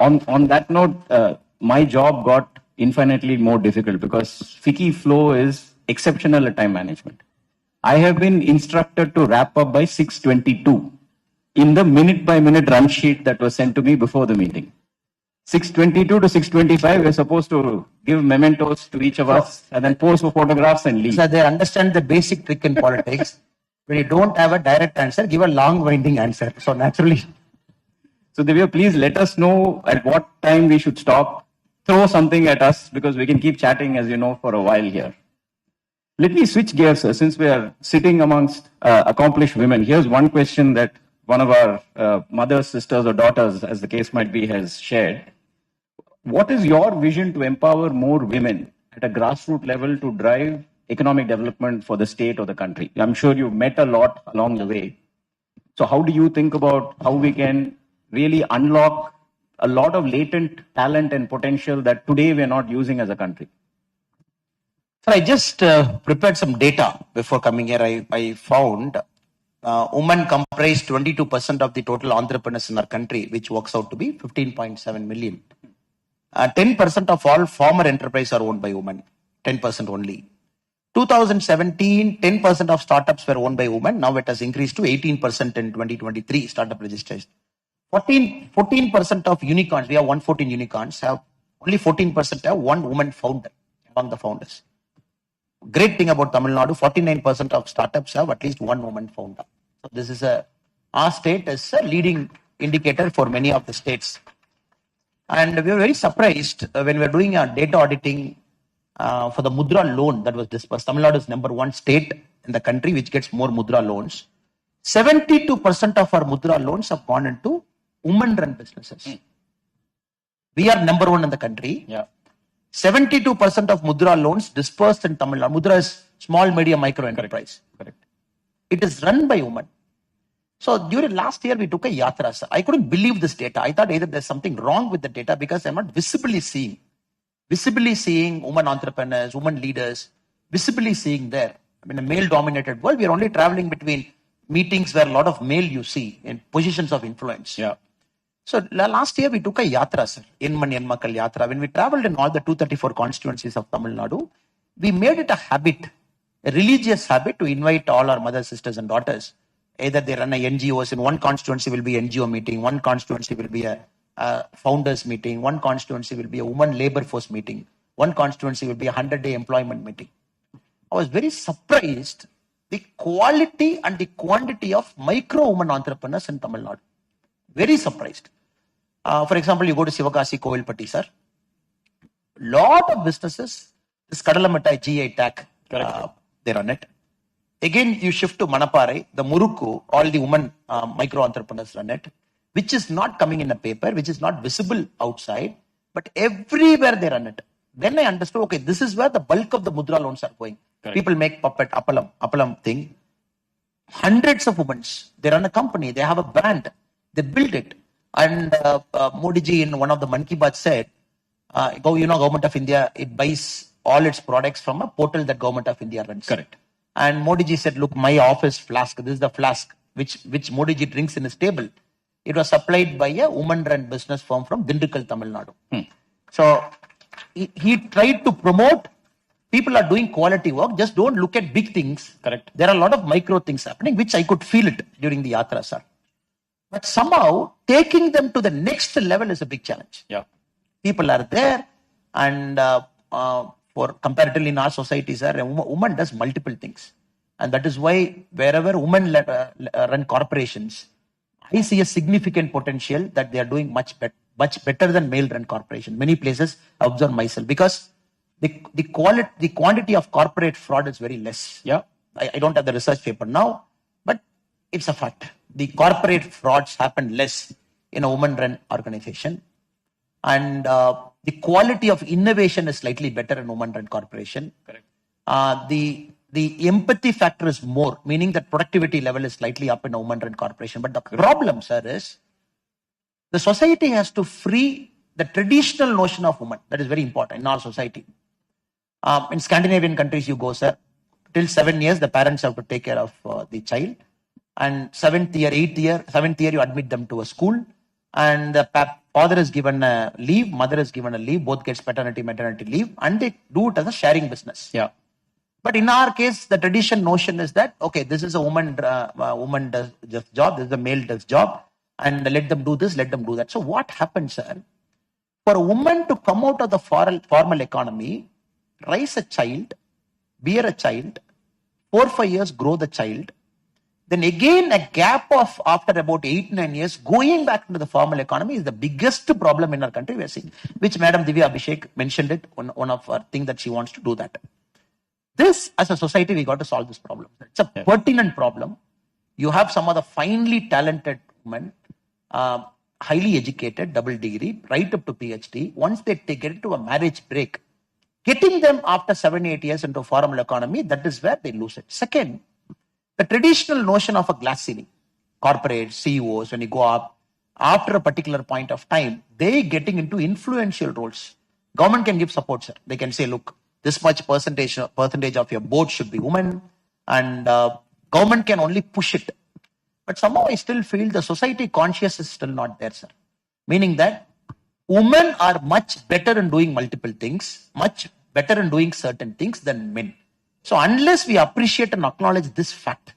On that note, my job got infinitely more difficult because Fiki Flow is exceptional at time management. I have been instructed to wrap up by 6:22 in the minute-by-minute run sheet that was sent to me before the meeting. 6:22 to 6:25, we're supposed to give mementos to each of us and then pose for photographs and leave. So they understand the basic trick in politics. When you don't have a direct answer, give a long winding answer. So naturally. So Divya, please let us know at what time we should stop. Throw something at us because we can keep chatting, as you know, for a while here. Let me switch gears, sir. Since we are sitting amongst accomplished women, here's one question that one of our mothers, sisters, or daughters, as the case might be, has shared. What is your vision to empower more women at a grassroots level to drive economic development for the state or the country? I'm sure you've met a lot along the way. So how do you think about how we can really unlock a lot of latent talent and potential that today we're not using as a country? So I just prepared some data before coming here. I found women comprise 22% of the total entrepreneurs in our country, which works out to be 15.7 million. 10% of all former enterprises are owned by women, 10% only. 2017, 10% of startups were owned by women. Now it has increased to 18% in 2023 startup registration. 14% of unicorns, we have 114 unicorns, have only 14% have one woman founder among the founders. Great thing about Tamil Nadu, 49% of startups have at least one woman founder. So this is our state is a leading indicator for many of the states. And we were very surprised when we were doing our data auditing for the Mudra loan that was disbursed. Tamil Nadu is number one state in the country which gets more Mudra loans. 72% of our Mudra loans have gone into women-run businesses. We are number one in the country. Yeah. 72% of Mudra loans dispersed in Tamil Nadu. Mudra is small, medium, micro enterprise. Correct. It is run by women. So during last year, we took a yatra, sir. I couldn't believe this data. I thought either there's something wrong with the data because I'm not visibly seeing women entrepreneurs, women leaders, visibly seeing there. I mean, a male-dominated world, we're only traveling between meetings where a lot of male you see in positions of influence. Yeah. So last year we took a yatra, sir, Inman Yenmakal Yatra. When we traveled in all the 234 constituencies of Tamil Nadu, we made it a habit, a religious habit to invite all our mothers, sisters and daughters. Either they run a NGOs, in one constituency will be NGO meeting, one constituency will be a founders meeting, one constituency will be a woman labor force meeting, one constituency will be a 100-day employment meeting. I was very surprised the quality and the quantity of micro women entrepreneurs in Tamil Nadu. Very surprised. For example, you go to Sivakasi, Kovilpatti, sir. Lot of businesses, this Kadalamattai GI tag, they run it. Again, you shift to Manaparai, the Murukku, all the women micro entrepreneurs run it, which is not coming in a paper, which is not visible outside, but everywhere they run it. Then I understood, okay, this is where the bulk of the Mudra loans are going. Correct. People make puppet, appalam thing. Hundreds of women, they run a company, they have a brand, they build it. And Modi ji in one of the Man Ki Baat said, Government of India, it buys all its products from a portal that Government of India runs. Correct. And Modi ji said, look, my office flask, this is the flask which Modi ji drinks in his table. It was supplied by a woman-run business firm from Dindukal, Tamil Nadu. So he tried to promote, people are doing quality work, just don't look at big things. Correct. There are a lot of micro things happening, which I could feel it during the yatra, sir. But somehow, taking them to the next level is a big challenge. Yeah. People are there, and for comparatively in our society, sir, a woman does multiple things. And that is why wherever women run corporations, I see a significant potential that they are doing much better than male-run corporations. Many places I observe myself because the quantity of corporate fraud is very less. Yeah. I don't have the research paper now, but it's a fact. The corporate frauds happen less in a woman-run organization. And the quality of innovation is slightly better in woman-run corporation. Correct. The empathy factor is more, meaning that productivity level is slightly up in a woman-run corporation. But the problem, sir, is The society has to free the traditional notion of woman. That is very important in our society. In Scandinavian countries, you go, sir, till 7 years, the parents have to take care of the child. And 7th year, you admit them to a school. And the father is given a leave, mother is given a leave, both gets paternity, maternity leave, and they do it as a sharing business. Yeah. But in our case, the tradition notion is that, okay, this is a woman does this job, this is a male does job, and let them do this, let them do that. So what happens, sir? For a woman to come out of the formal economy, raise a child, bear a child, 4-5 years grow the child, then again a gap of after about 8-9 years going back into the formal economy is the biggest problem in our country we are seeing, which Madam Divya Abhishek mentioned it on one of her things that she wants to do that. This, as a society, we got to solve this problem. It's a pertinent problem. You have some of the finely talented women, highly educated, double degree, right up to PhD. Once they get into a marriage break, getting them after 7-8 years into a formal economy, that is where they lose it. Second, the traditional notion of a glass ceiling, corporates, CEOs, when you go up, after a particular point of time, they getting into influential roles. Government can give support, sir. They can say, look, this much percentage of your board should be women, and government can only push it. But somehow I still feel the society conscious is still not there, sir. Meaning that women are much better in doing multiple things, much better in doing certain things than men. So unless we appreciate and acknowledge this fact,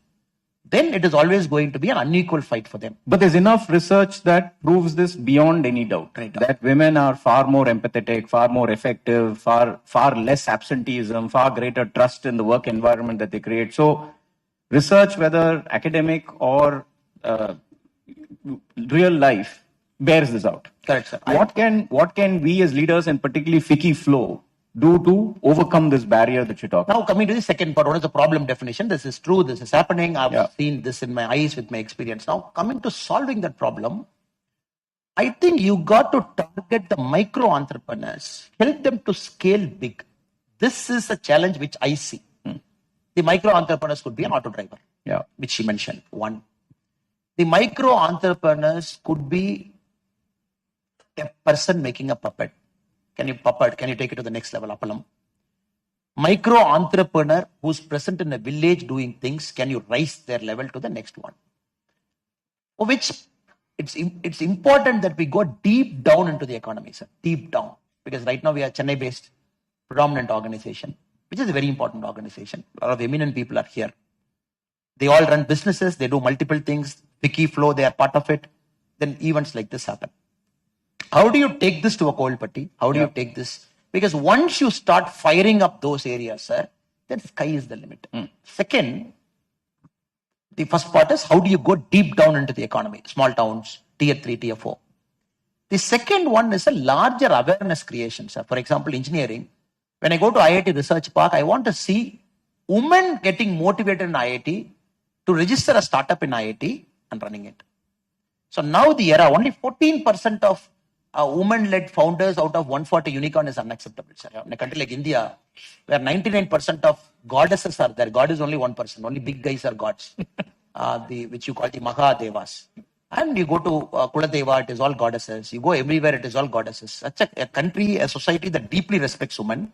then it is always going to be an unequal fight for them. But there's enough research that proves this beyond any doubt, right? That women are far more empathetic, far more effective, far less absenteeism, far greater trust in the work environment that they create. So research, whether academic or real life, bears this out. Correct, sir. What can we as leaders, and particularly FICCI Flow, do to overcome this barrier that you talk about? Now coming to the second part, what is the problem definition? This is true, this is happening. I've seen this in my eyes with my experience. Now coming to solving that problem, I think you got to target the micro entrepreneurs, help them to scale big. This is a challenge which I see. The micro entrepreneurs could be an auto driver, which she mentioned, one. The micro entrepreneurs could be a person making a puppet. Can you take it to the next level, Appalam? Micro entrepreneur who's present in a village doing things, can you raise their level to the next one? For which it's important that we go deep down into the economy, sir. Deep down. Because right now we are Chennai-based predominant organization, which is a very important organization. A lot of eminent people are here. They all run businesses, they do multiple things, FICCI Flow, they are part of it. Then events like this happen. How do you take this to a cold putty? How do you take this? Because once you start firing up those areas, sir, then sky is the limit. Second, the first part is how do you go deep down into the economy? Small towns, tier 3, tier 4. The second one is a larger awareness creation, sir. For example, engineering. When I go to IIT Research Park, I want to see women getting motivated in IIT to register a startup in IIT and running it. So now the era, only 14% of women-led founders out of 140 unicorn is unacceptable, sir. In a country like India, where 99% of goddesses are there, God is only 1%, only big guys are gods, which you call the Mahadevas. And you go to Kuladeva, it is all goddesses. You go everywhere, it is all goddesses. Such a country, a society that deeply respects women,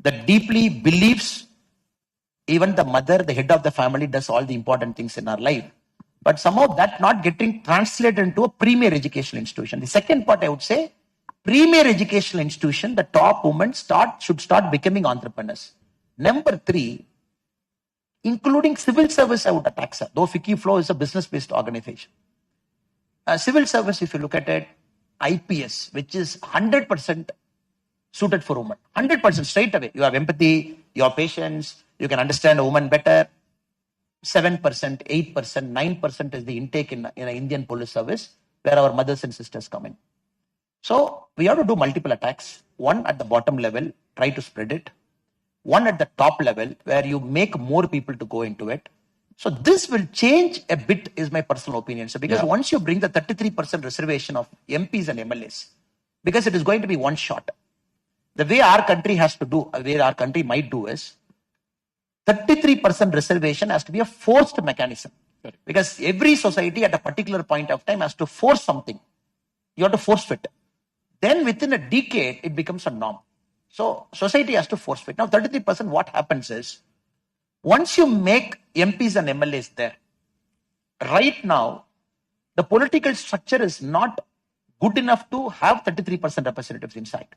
that deeply believes even the mother, the head of the family, does all the important things in our life. But somehow that not getting translated into a premier educational institution. The second part, I would say, premier educational institution, the top women should start becoming entrepreneurs. Number 3, including civil service, I would attack, sir. Though FICCI Flow is a business-based organization. Civil service, if you look at it, IPS, which is 100% suited for women. 100% straight away. You have empathy, you have patience, you can understand a woman better. 7%, 8%, 9% is the intake in Indian police service, where our mothers and sisters come in. So we have to do multiple attacks. One at the bottom level, try to spread it. One at the top level, where you make more people to go into it. So this will change a bit, is my personal opinion. So because once you bring the 33% reservation of MPs and MLAs, because it is going to be one shot. The way our country has to do, where our country might do is, 33% reservation has to be a forced mechanism. Because every society at a particular point of time has to force something. You have to force fit. Then within a decade, it becomes a norm. So society has to force fit. Now 33%, what happens is, once you make MPs and MLAs there, right now, the political structure is not good enough to have 33% representatives inside.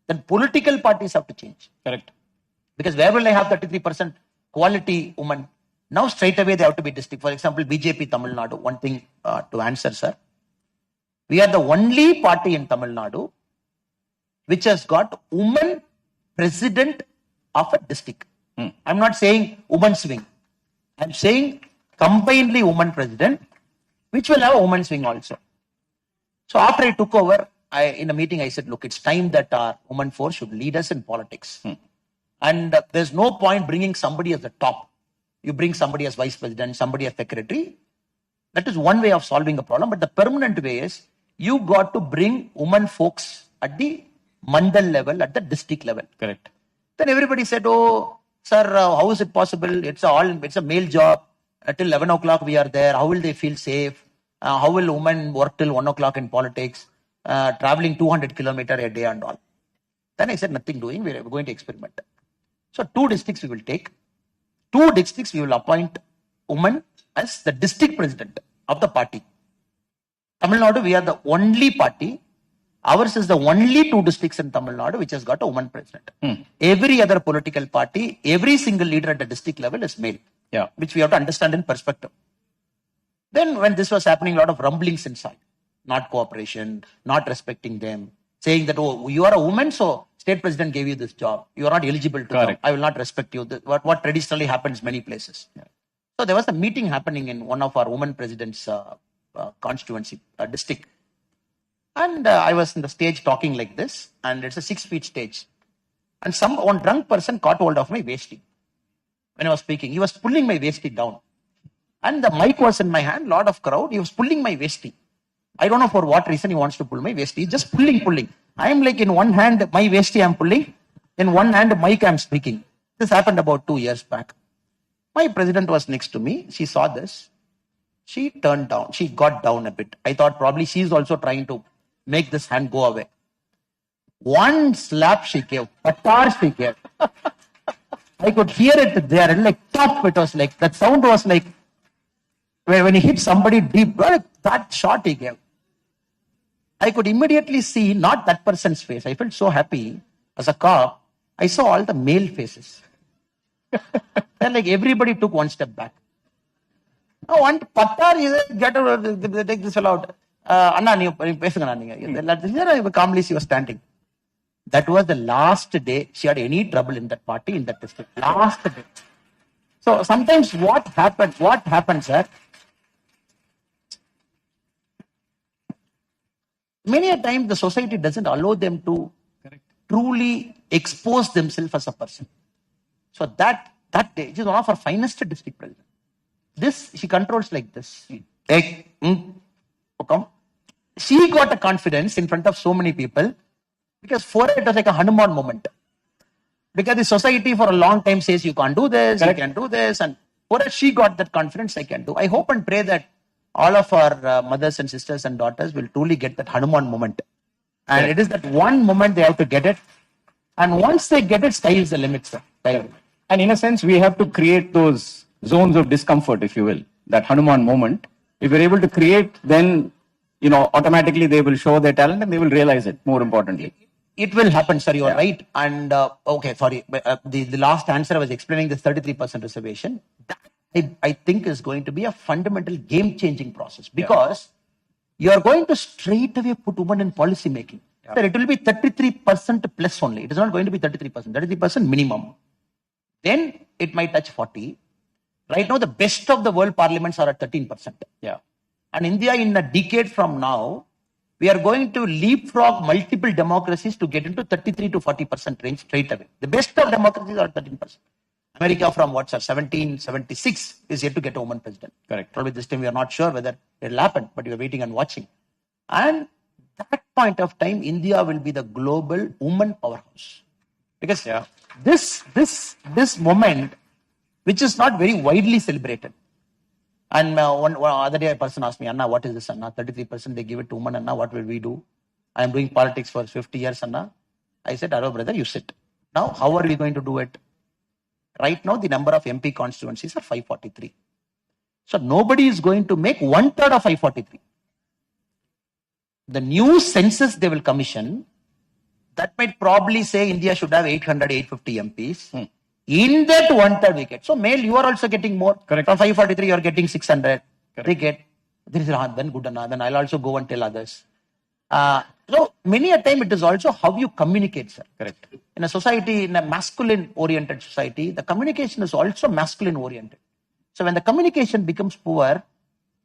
Then political parties have to change. Correct. Because where will I have 33% quality women? Now straight away they have to be district. For example, BJP Tamil Nadu, one thing to answer, sir. We are the only party in Tamil Nadu which has got woman president of a district. I'm not saying women's wing. I'm saying combinedly woman president, which will have a women's wing also. So after I took over, in a meeting I said, look, it's time that our woman force should lead us in politics. And there's no point bringing somebody as the top. You bring somebody as vice president, somebody as secretary. That is one way of solving a problem. But the permanent way is you got to bring women folks at the mandal level, at the district level. Correct. Then everybody said, oh, sir, how is it possible? It's a male job. Till 11 o'clock we are there. How will they feel safe? How will women work till 1 o'clock in politics? Traveling 200 kilometers a day and all. Then I said, nothing doing. We're going to experiment. So 2 districts we will take. 2 districts we will appoint women as the district president of the party. Tamil Nadu, we are the only party. Ours is the only 2 districts in Tamil Nadu which has got a woman president. Every other political party, every single leader at the district level is male. Yeah. Which we have to understand in perspective. Then when this was happening, a lot of rumblings inside. Not cooperation, not respecting them. Saying that, oh, you are a woman, so state president gave you this job. You are not eligible to come. I will not respect you. What traditionally happens many places. Yeah. So there was a meeting happening in one of our women president's constituency, district. And I was in the stage talking like this, and it's a 6-feet stage. And one drunk person caught hold of my waistee. When I was speaking, he was pulling my waistee down. And the mic was in my hand, lot of crowd. He was pulling my waistee. I don't know for what reason he wants to pull my waistee. Just pulling. I am like in one hand, my waistee I am pulling. In one hand, mic I am speaking. This happened about 2 years back. My president was next to me. She saw this. She turned down. She got down a bit. I thought probably she's also trying to make this hand go away. One slap she gave. Patar she gave. I could hear it there. And like tough. It was like, that sound was like, when he hit somebody deep, that shot he gave. I could immediately see not that person's face. I felt so happy as a cop. I saw all the male faces. Then like everybody took one step back. Oh, one Pattar is get out, take this fellow out. Anna, calmly she was standing. That was the last day she had any trouble in that party, in that district. Last day. So sometimes what happens, sir? Many a time the society doesn't allow them to truly expose themselves as a person. So that day, she is one of our finest district presidents. This, she controls like this. She got a confidence in front of so many people because for her it was like a Hanuman moment. Because the society for a long time says you can't do this, you can do this, and for her she got that confidence I can do. I hope and pray that all of our mothers and sisters and daughters will truly get that Hanuman moment. And it is that one moment they have to get it. And once they get it, sky is the limit, sir. And in a sense, we have to create those zones of discomfort, if you will, that Hanuman moment. If we're able to create, then, automatically they will show their talent and they will realize it, more importantly. It will happen, sir. You're right. And, the last answer I was explaining this 33% reservation. That I think is going to be a fundamental game-changing process because you are going to straight away put women in policy making. Yeah. Sir, it will be 33% plus only. It is not going to be 33%. 33% minimum. Then it might touch 40. Right now, the best of the world parliaments are at 13%. Yeah. And India, in a decade from now, we are going to leapfrog multiple democracies to get into 33 to 40% range straight away. The best of democracies are 13%. America from 1776 is yet to get a woman president. Correct. Probably this time we are not sure whether it will happen, but we are waiting and watching. And that point of time, India will be the global woman powerhouse. Because this moment, which is not very widely celebrated, And one other day, a person asked me, Anna, what is this, Anna? 33% they give it to women, Anna. What will we do? I am doing politics for 50 years, Anna. I said, hello, brother, you sit. Now, how are we going to do it? Right now, the number of MP constituencies are 543. So nobody is going to make 1/3 of 543. The new census they will commission, that might probably say India should have 800, 850 MPs. In that 1/3 we get. So male, you are also getting more. Correct. From 543, you are getting 600. Correct. They get. There is then good enough. Then I'll also go and tell others. So many a time it is also how you communicate, sir. Correct. In a society, in a masculine-oriented society, the communication is also masculine-oriented. So when the communication becomes poor,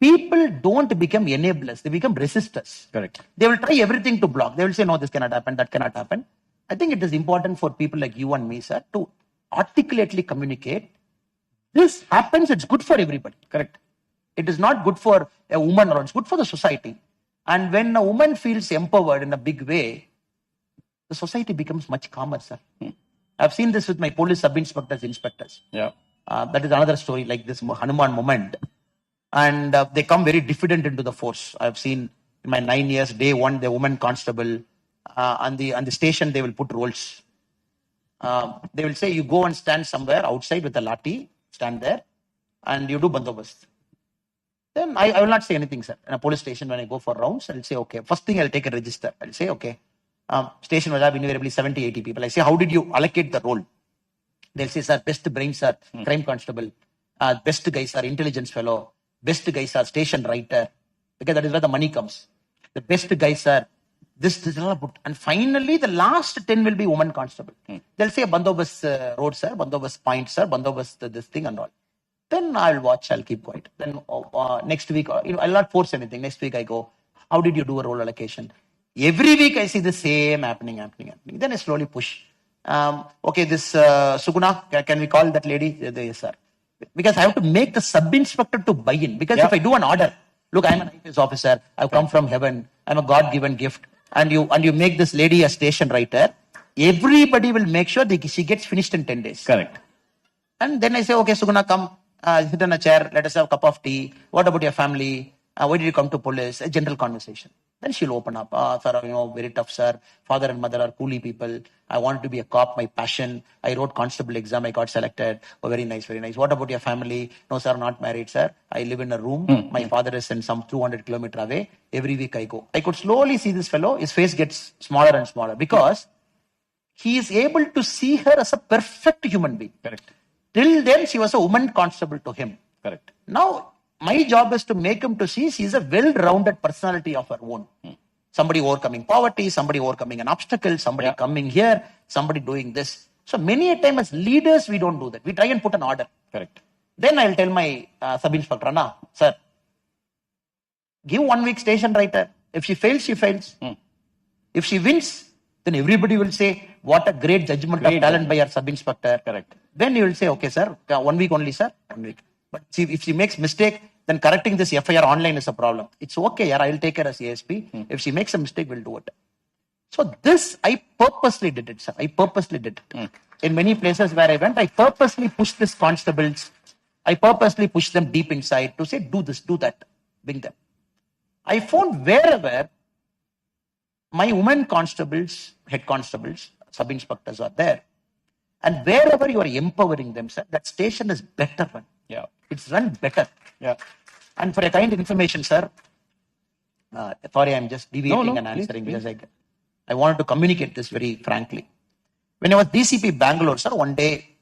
people don't become enablers, they become resistors. Correct. They will try everything to block. They will say, no, this cannot happen, that cannot happen. I think it is important for people like you and me, sir, to articulately communicate. This happens, it's good for everybody. Correct. It is not good for a woman, or it's good for the society. And when a woman feels empowered in a big way, the society becomes much calmer, sir. I've seen this with my police sub-inspectors, inspectors. Yeah. That is another story, like this Hanuman moment. And they come very diffident into the force. I've seen in my 9 years, day one, the woman constable, on the station, they will put roles. They will say, you go and stand somewhere outside with a lathi, stand there, and you do bandobast. Then I will not say anything, sir. In a police station, when I go for rounds, I'll say, okay. First thing, I'll take a register. I'll say, okay. Station will have invariably 70, 80 people. I say, how did you allocate the role? They'll say, sir, best brains are crime constable. Best guys are intelligence fellow. Best guys are station writer. Because that is where the money comes. The best guys are this, and finally, the last 10 will be woman constable. They'll say, bandobast road, sir, bandobast point, sir, bandobast this thing and all. Then I'll watch, I'll keep quiet. Then next week, I'll not force anything. Next week I go, how did you do a role allocation? Every week I see the same happening. Then I slowly push. Okay, this Suguna, can we call that lady? Yes, sir. Because I have to make the sub-inspector to buy in. Because if I do an order, look, I'm an IPS officer, I've come from heaven, I'm a God-given gift, and you make this lady a station writer, everybody will make sure that she gets finished in 10 days. Correct. And then I say, okay, Suguna, come, sit in a chair, let us have a cup of tea. What about your family? Why did you come to police? A general conversation. Then she'll open up. Sir, very tough, sir. Father and mother are coolie people. I wanted to be a cop, my passion. I wrote constable exam, I got selected. Oh, very nice, very nice. What about your family? No, sir, not married, sir. I live in a room. My father is in some 200 kilometers away. Every week I go. I could slowly see this fellow. His face gets smaller and smaller because he is able to see her as a perfect human being. Correct. Till then, she was a woman constable to him. Correct. Now, my job is to make him to see she is a well-rounded personality of her own. Somebody overcoming poverty, somebody overcoming an obstacle, somebody coming here, somebody doing this. So many a time as leaders, we don't do that. We try and put an order. Correct. Then I'll tell my sub-inspector, Anna, sir, give 1 week station writer. If she fails, she fails. If she wins, then everybody will say, what a great judgment of talent by our sub-inspector. Correct. Then you will say, okay, sir, 1 week only, sir, 1 week. But see, if she makes mistake, then correcting this FIR online is a problem. It's okay, I will take her as ASP. If she makes a mistake, we'll do it. So this, I purposely did it, sir. I purposely did it. In many places where I went, I purposely pushed these constables. I purposely pushed them deep inside to say, do this, do that, bring them. I found wherever my women constables, head constables, sub-inspectors are there, and wherever you are empowering them, sir, that station is better run. Yeah. It's run better. Yeah. And for a kind of information, sir, sorry, I'm just deviating and answering please. because I wanted to communicate this very frankly. When I was DCP Bangalore, sir, one day,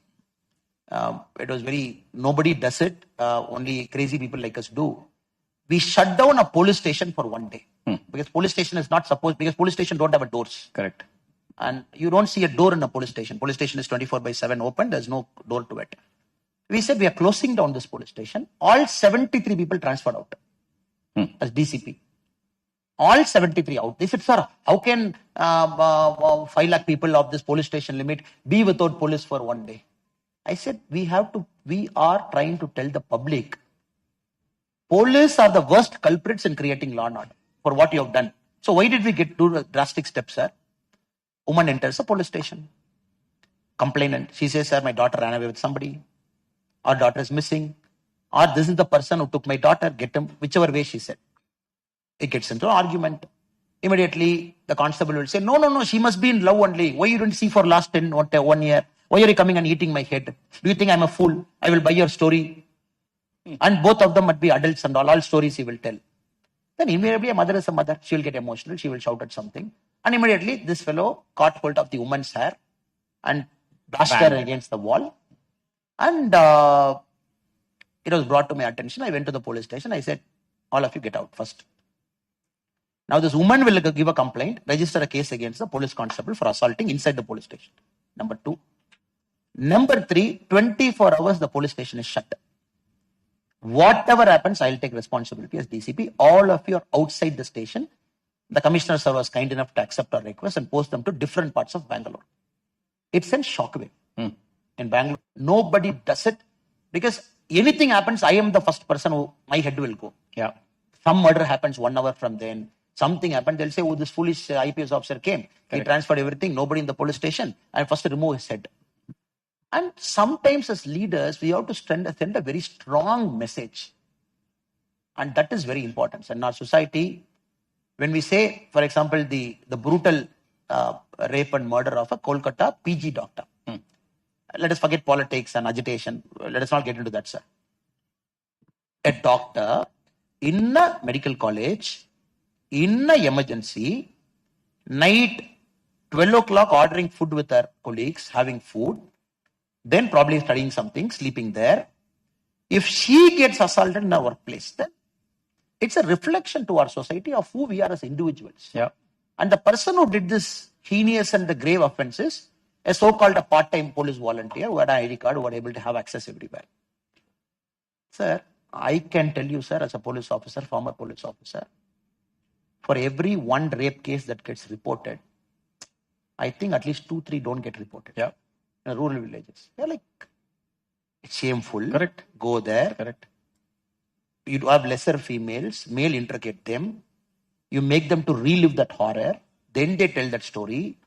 it was nobody does it, only crazy people like us do. We shut down a police station for 1 day. Because police station is not supposed, because police station don't have doors. Correct. And you don't see a door in a police station. Police station is 24/7 open, there's no door to it. We said we are closing down this police station. All 73 people transferred out as DCP. All 73 out. They said, sir, how can 5 lakh people of this police station limit be without police for 1 day? I said, we are trying to tell the public, police are the worst culprits in creating law and order for what you have done. So why did we do drastic steps, sir? Woman enters a police station. Complainant. She says, sir, my daughter ran away with somebody. Our daughter is missing. or this is the person who took my daughter, get him, whichever way she said. It gets into an argument. Immediately, the constable will say, no, she must be in love only. Why you didn't see for last 1 year? Why are you coming and eating my head? Do you think I'm a fool? I will buy your story. And both of them might be adults and all stories he will tell. Then immediately a mother is a mother. She will get emotional. She will shout at something. And immediately this fellow caught hold of the woman's hair and bashed her against the wall. And it was brought to my attention. I went to the police station. I said, all of you get out first. Now this woman will give a complaint, register a case against the police constable for assaulting inside the police station. Number 2. Number 3, 24 hours the police station is shut. Whatever happens, I'll take responsibility as DCP. All of you are outside the station. The commissioner sir was kind enough to accept our request and post them to different parts of Bangalore. It sent shockwave in Bangalore. Nobody does it because anything happens, I am the first person who my head will go. Yeah. Some murder happens 1 hour from then. Something happened, they'll say, oh, this foolish IPS officer came. Correct. He transferred everything, nobody in the police station. And first remove his head. And sometimes as leaders, we have to send a very strong message. And that is very important. And in our society, when we say, for example, the brutal rape and murder of a Kolkata PG doctor. Let us forget politics and agitation. Let us not get into that, sir. A doctor in a medical college, in an emergency, night 12 o'clock ordering food with her colleagues, having food, then probably studying something, sleeping there. If she gets assaulted in our workplace, then it's a reflection to our society of who we are as individuals. Yeah. And the person who did this heinous and the grave offenses, a so-called a part-time police volunteer who had an ID card, who were able to have access everywhere. Sir, I can tell you, sir, as a police officer, former police officer, for every 1 rape case that gets reported, I think at least 2-3 don't get reported. Yeah. In rural villages. They're like, it's shameful. Correct. Go there. Correct. You have lesser females, male interrogate them. You make them to relive that horror. Then they tell that story.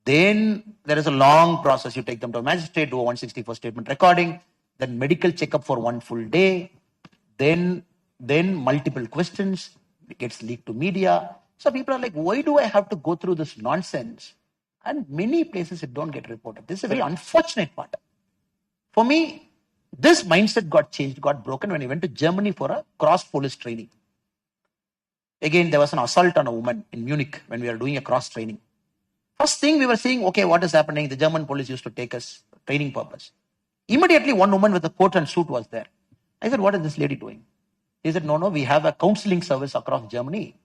Then there is a long process. You take them to a magistrate, do a 164 statement recording, then medical checkup for 1 full day, then multiple questions. It gets leaked to media. So people are like, why do I have to go through this nonsense? And many places it don't get reported. This is a very unfortunate part. For me, this mindset got changed, got broken when I went to Germany for a cross-police training. Again, there was an assault on a woman in Munich when we were doing a cross training. First thing we were saying, okay, what is happening? The German police used to take us training purpose. Immediately, one woman with a coat and suit was there. I said, what is this lady doing? He said, no, we have a counseling service across Germany.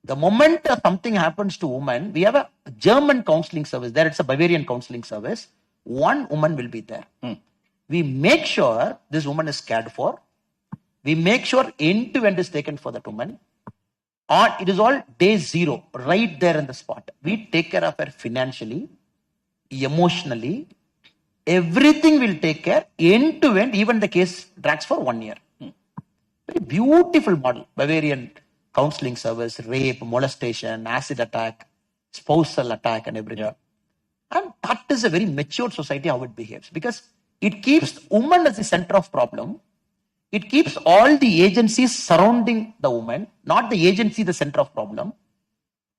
The moment something happens to women, we have a German counseling service. There it's a Bavarian counseling service. One woman will be there. We make sure this woman is cared for. We make sure end-to-end is taken for that woman. It is all day 0, right there in the spot. We take care of her financially, emotionally. Everything will take care, end-to-end, even the case drags for 1 year. Very beautiful model. Bavarian counseling service, rape, molestation, acid attack, spousal attack and everything. Yeah. And that is a very mature society how it behaves. Because it keeps woman as the center of problem. It keeps all the agencies surrounding the woman, not the agency the center of problem.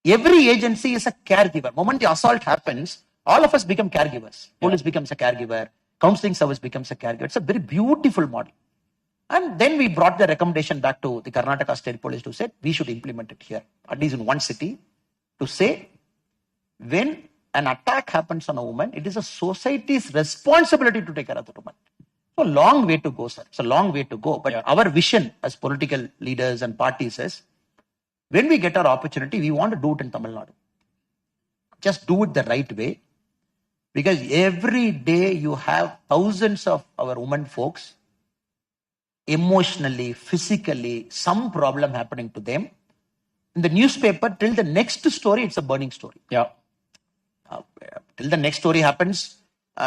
Every agency is a caregiver. Moment the assault happens, all of us become caregivers. Police becomes a caregiver. Counseling service becomes a caregiver. It's a very beautiful model. And then we brought the recommendation back to the Karnataka State Police to say, we should implement it here, at least in one city, to say, when an attack happens on a woman, it is a society's responsibility to take care of the woman. So long way to go, sir. It's a long way to go. But our vision as political leaders and parties is, when we get our opportunity, we want to do it in Tamil Nadu. Just do it the right way. Because every day you have thousands of our women folks, emotionally, physically, some problem happening to them. In the newspaper, till the next story, it's a burning story. Yeah. Till the next story happens,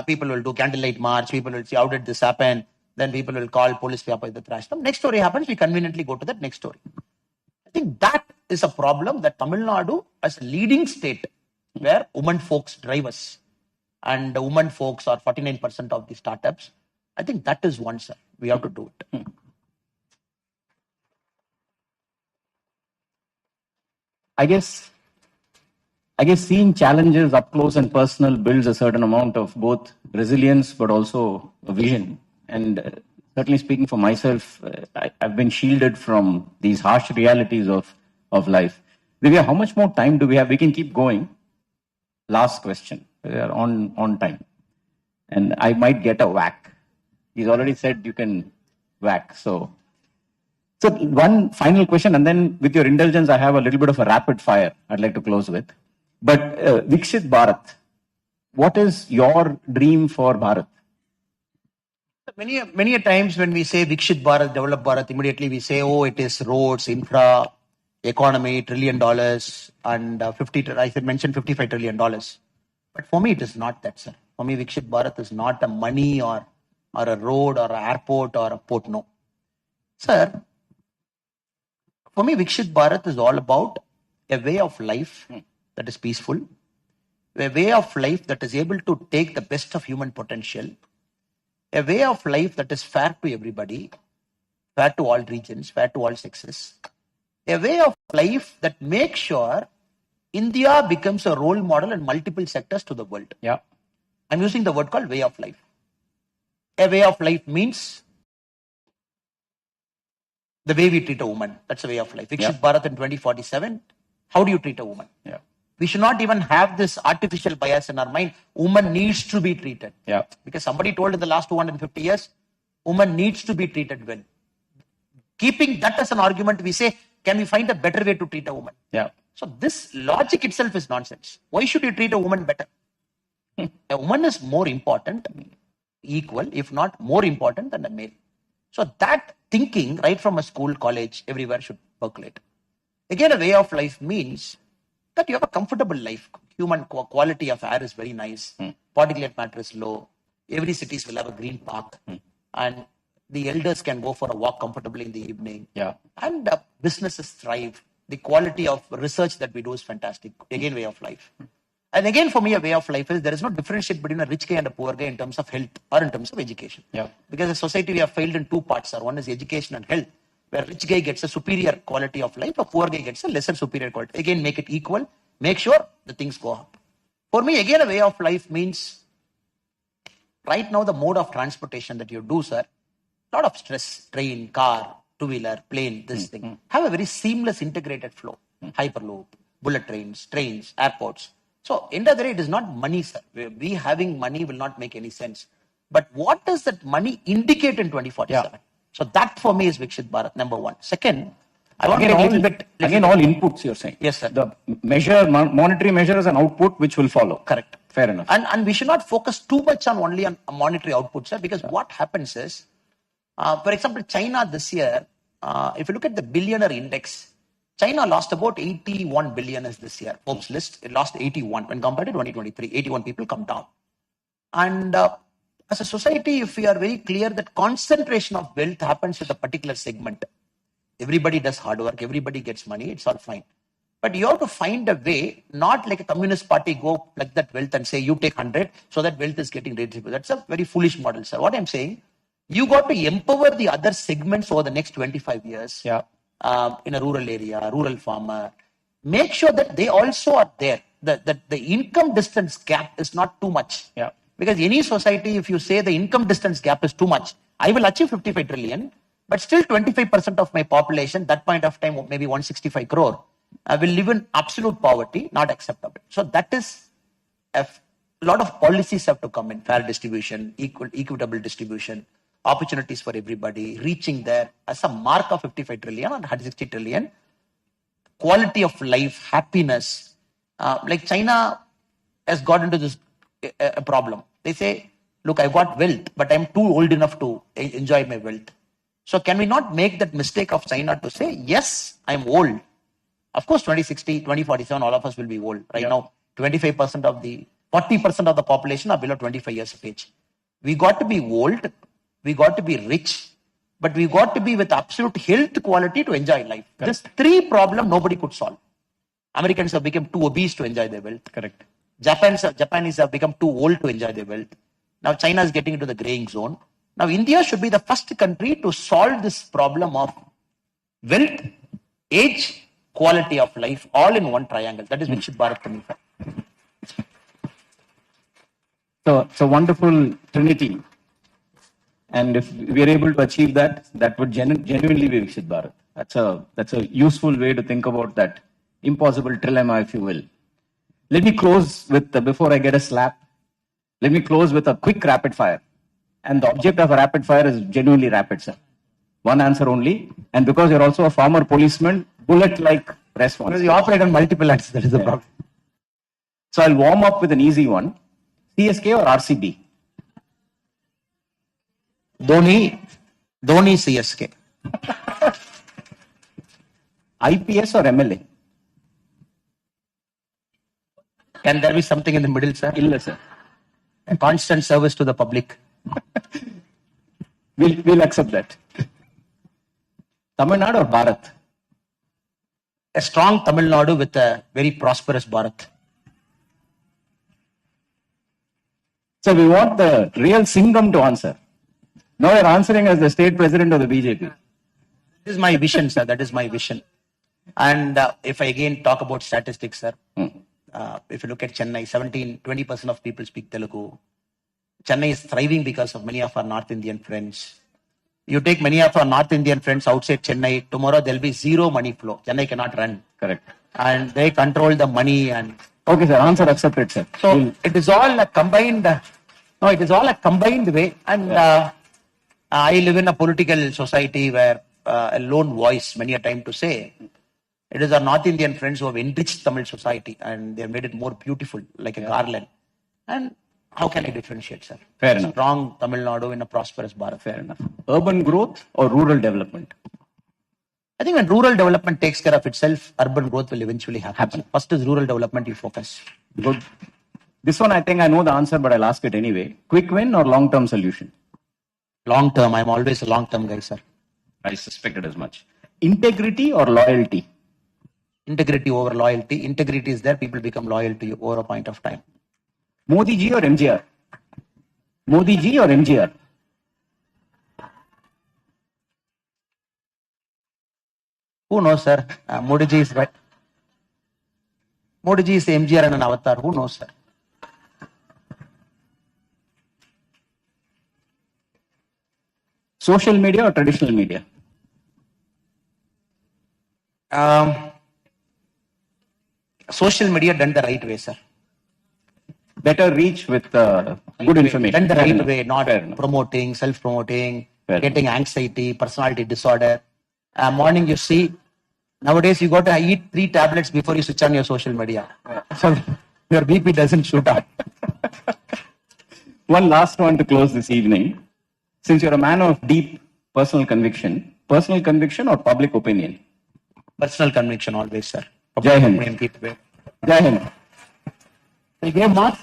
people will do candlelight march, people will see how did this happen, then people will call police to thrash them. Next story happens, we conveniently go to that next story. I think that is a problem that Tamil Nadu as a leading state where women folks drive us and women folks are 49% of the startups. I think that is one, sir. We have to do it. I guess seeing challenges up close and personal builds a certain amount of both resilience but also a vision. And certainly speaking for myself, I've been shielded from these harsh realities of life. Divya, how much more time do we have? We can keep going. Last question. We are on time. And I might get a whack. He's already said you can whack. So one final question, and then with your indulgence, I have a little bit of a rapid fire I'd like to close with. But Vikshit Bharat, what is your dream for Bharat? Many a times when we say Vikshit Bharat, developed Bharat, immediately we say, oh, it is roads, infra, economy, $1 trillion, and I mentioned $55 trillion. But for me, it is not that, sir. For me, Vikshit Bharat is not a money or a road or an airport or a port. No. Sir, for me, Vikshit Bharat is all about a way of life that is peaceful, a way of life that is able to take the best of human potential, a way of life that is fair to everybody, fair to all regions, fair to all sexes, a way of life that makes sure India becomes a role model in multiple sectors to the world. Yeah. I'm using the word called way of life. A way of life means the way we treat a woman. That's a way of life. Vikshit Bharat in 2047, how do you treat a woman? Yeah. We should not even have this artificial bias in our mind. Woman needs to be treated. Yeah. Because somebody told in the last 250 years, woman needs to be treated well. Keeping that as an argument, we say, can we find a better way to treat a woman? Yeah. So this logic itself is nonsense. Why should you treat a woman better? A woman is more important, equal, if not more important than a male. So that thinking, right from a school, college, everywhere should percolate. Again, a way of life means that you have a comfortable life. Human quality of air is very nice. Particulate matter is low. Every city will have a green park. And the elders can go for a walk comfortably in the evening. Yeah. And businesses thrive. The quality of research that we do is fantastic. Again, way of life. And again, for me, a way of life is there is no differentiate between a rich guy and a poor guy in terms of health or in terms of education. Yeah. Because as a society, we have failed in two parts, sir. One is education and health, where a rich guy gets a superior quality of life, a poor guy gets a lesser superior quality. Again, make it equal. Make sure the things go up. For me, again, a way of life means right now the mode of transportation that you do, sir, a lot of stress, train, car, two-wheeler, plane, this thing. Have a very seamless integrated flow. Hyperloop, bullet trains, airports. So, end of the day, it is not money, sir. We having money will not make any sense. But what does that money indicate in 2047? Yeah. So, that for me is Vikshit Bharat, number one. Second, I want to get a little bit... all inputs you're saying. Yes, sir. The monetary measure is an output which will follow. Correct. Fair enough. And we should not focus too much on only on monetary output, sir, because what happens is, for example, China this year, if you look at the billionaire index, China lost about 81 billionaires this year. Forbes list, it lost 81 when compared to 2023. 81 people come down. And as a society, if we are very clear that concentration of wealth happens with a particular segment, everybody does hard work, everybody gets money, it's all fine. But you have to find a way, not like a communist party go like that wealth and say, you take 100, so that wealth is getting redistributed. That's a very foolish model, sir. What I'm saying, you got to empower the other segments over the next 25 years. Yeah. In a rural area, rural farmer, make sure that they also are there. That the income distance gap is not too much. Yeah. Because any society, if you say the income distance gap is too much, I will achieve 55 trillion, but still 25% of my population, that point of time, maybe 165 crore, will live in absolute poverty, not acceptable. So that is a lot of policies have to come in, fair distribution, equitable distribution, opportunities for everybody, reaching there as a mark of 55 trillion or 160 trillion, quality of life, happiness. Like China has got into this a problem. They say, look, I've got wealth, but I'm too old enough to enjoy my wealth. So can we not make that mistake of China to say, yes, I'm old. Of course, 2060, 2047, all of us will be old. Right now, 40% of the population are below 25 years of age. We got to be old, we got to be rich, but we got to be with absolute health quality to enjoy life. Correct. This three problem nobody could solve. Americans have become too obese to enjoy their wealth. Correct. Japanese have become too old to enjoy their wealth. Now China is getting into the graying zone. Now India should be the first country to solve this problem of wealth, age, quality of life, all in one triangle. That is Viksit Bharat to me, sir. So it's a wonderful trinity. And if we are able to achieve that, that would genuinely be Viksit Bharat. That's a useful way to think about that impossible trilemma, if you will. Let me close with, before I get a slap, let me close with a quick rapid fire. And the object of a rapid fire is genuinely rapid, sir. One answer only. And because you're also a former policeman, bullet-like response. Because you operate on multiple answers, that is the problem. So I'll warm up with an easy one. CSK or RCB? Dhoni CSK. IPS or MLA? Can there be something in the middle, sir? Illa, sir. A constant service to the public. We'll accept that. Tamil Nadu or Bharat? A strong Tamil Nadu with a very prosperous Bharat. So we want the real Singham to answer. Now you're answering as the state president of the BJP. This is my vision, sir. That is my vision. And if I again talk about statistics, sir, if you look at Chennai, 20% of people speak Telugu. Chennai is thriving because of many of our North Indian friends. You take many of our North Indian friends outside Chennai, tomorrow there'll be zero money flow. Chennai cannot run. Correct. And they control the money. And okay, sir. Answer accepted, sir. So it is all a combined. No, it is all a combined way. And I live in a political society where a lone voice, many a time to say, it is our North Indian friends who have enriched Tamil society and they have made it more beautiful, like a garland. And how can I differentiate, sir? Fair enough. Strong Tamil Nadu in a prosperous Bharat. Fair enough. Urban growth or rural development? I think when rural development takes care of itself, urban growth will eventually happen. First is rural development, you focus. Good. This one, I think I know the answer, but I'll ask it anyway. Quick win or long-term solution? Long term. I'm always a long-term guy, sir. I suspected as much. Integrity or loyalty? Integrity over loyalty. Integrity is there, people become loyal to you over a point of time. Modi ji or MGR? Modi ji or MGR? Who knows, sir? Modi ji is right. Modi ji is MGR and an avatar. Who knows, sir? Social media or traditional media? Social media done the right way, sir. Better reach with good information. Done the right way, not promoting, self-promoting, getting anxiety, personality disorder. Morning you see, nowadays you got to eat 3 tablets before you switch on your social media. So your BP doesn't shoot up. One last one to close this evening. Since you're a man of deep personal conviction or public opinion? Personal conviction always, sir. Jai Hind. Jai Hind. You gave marks?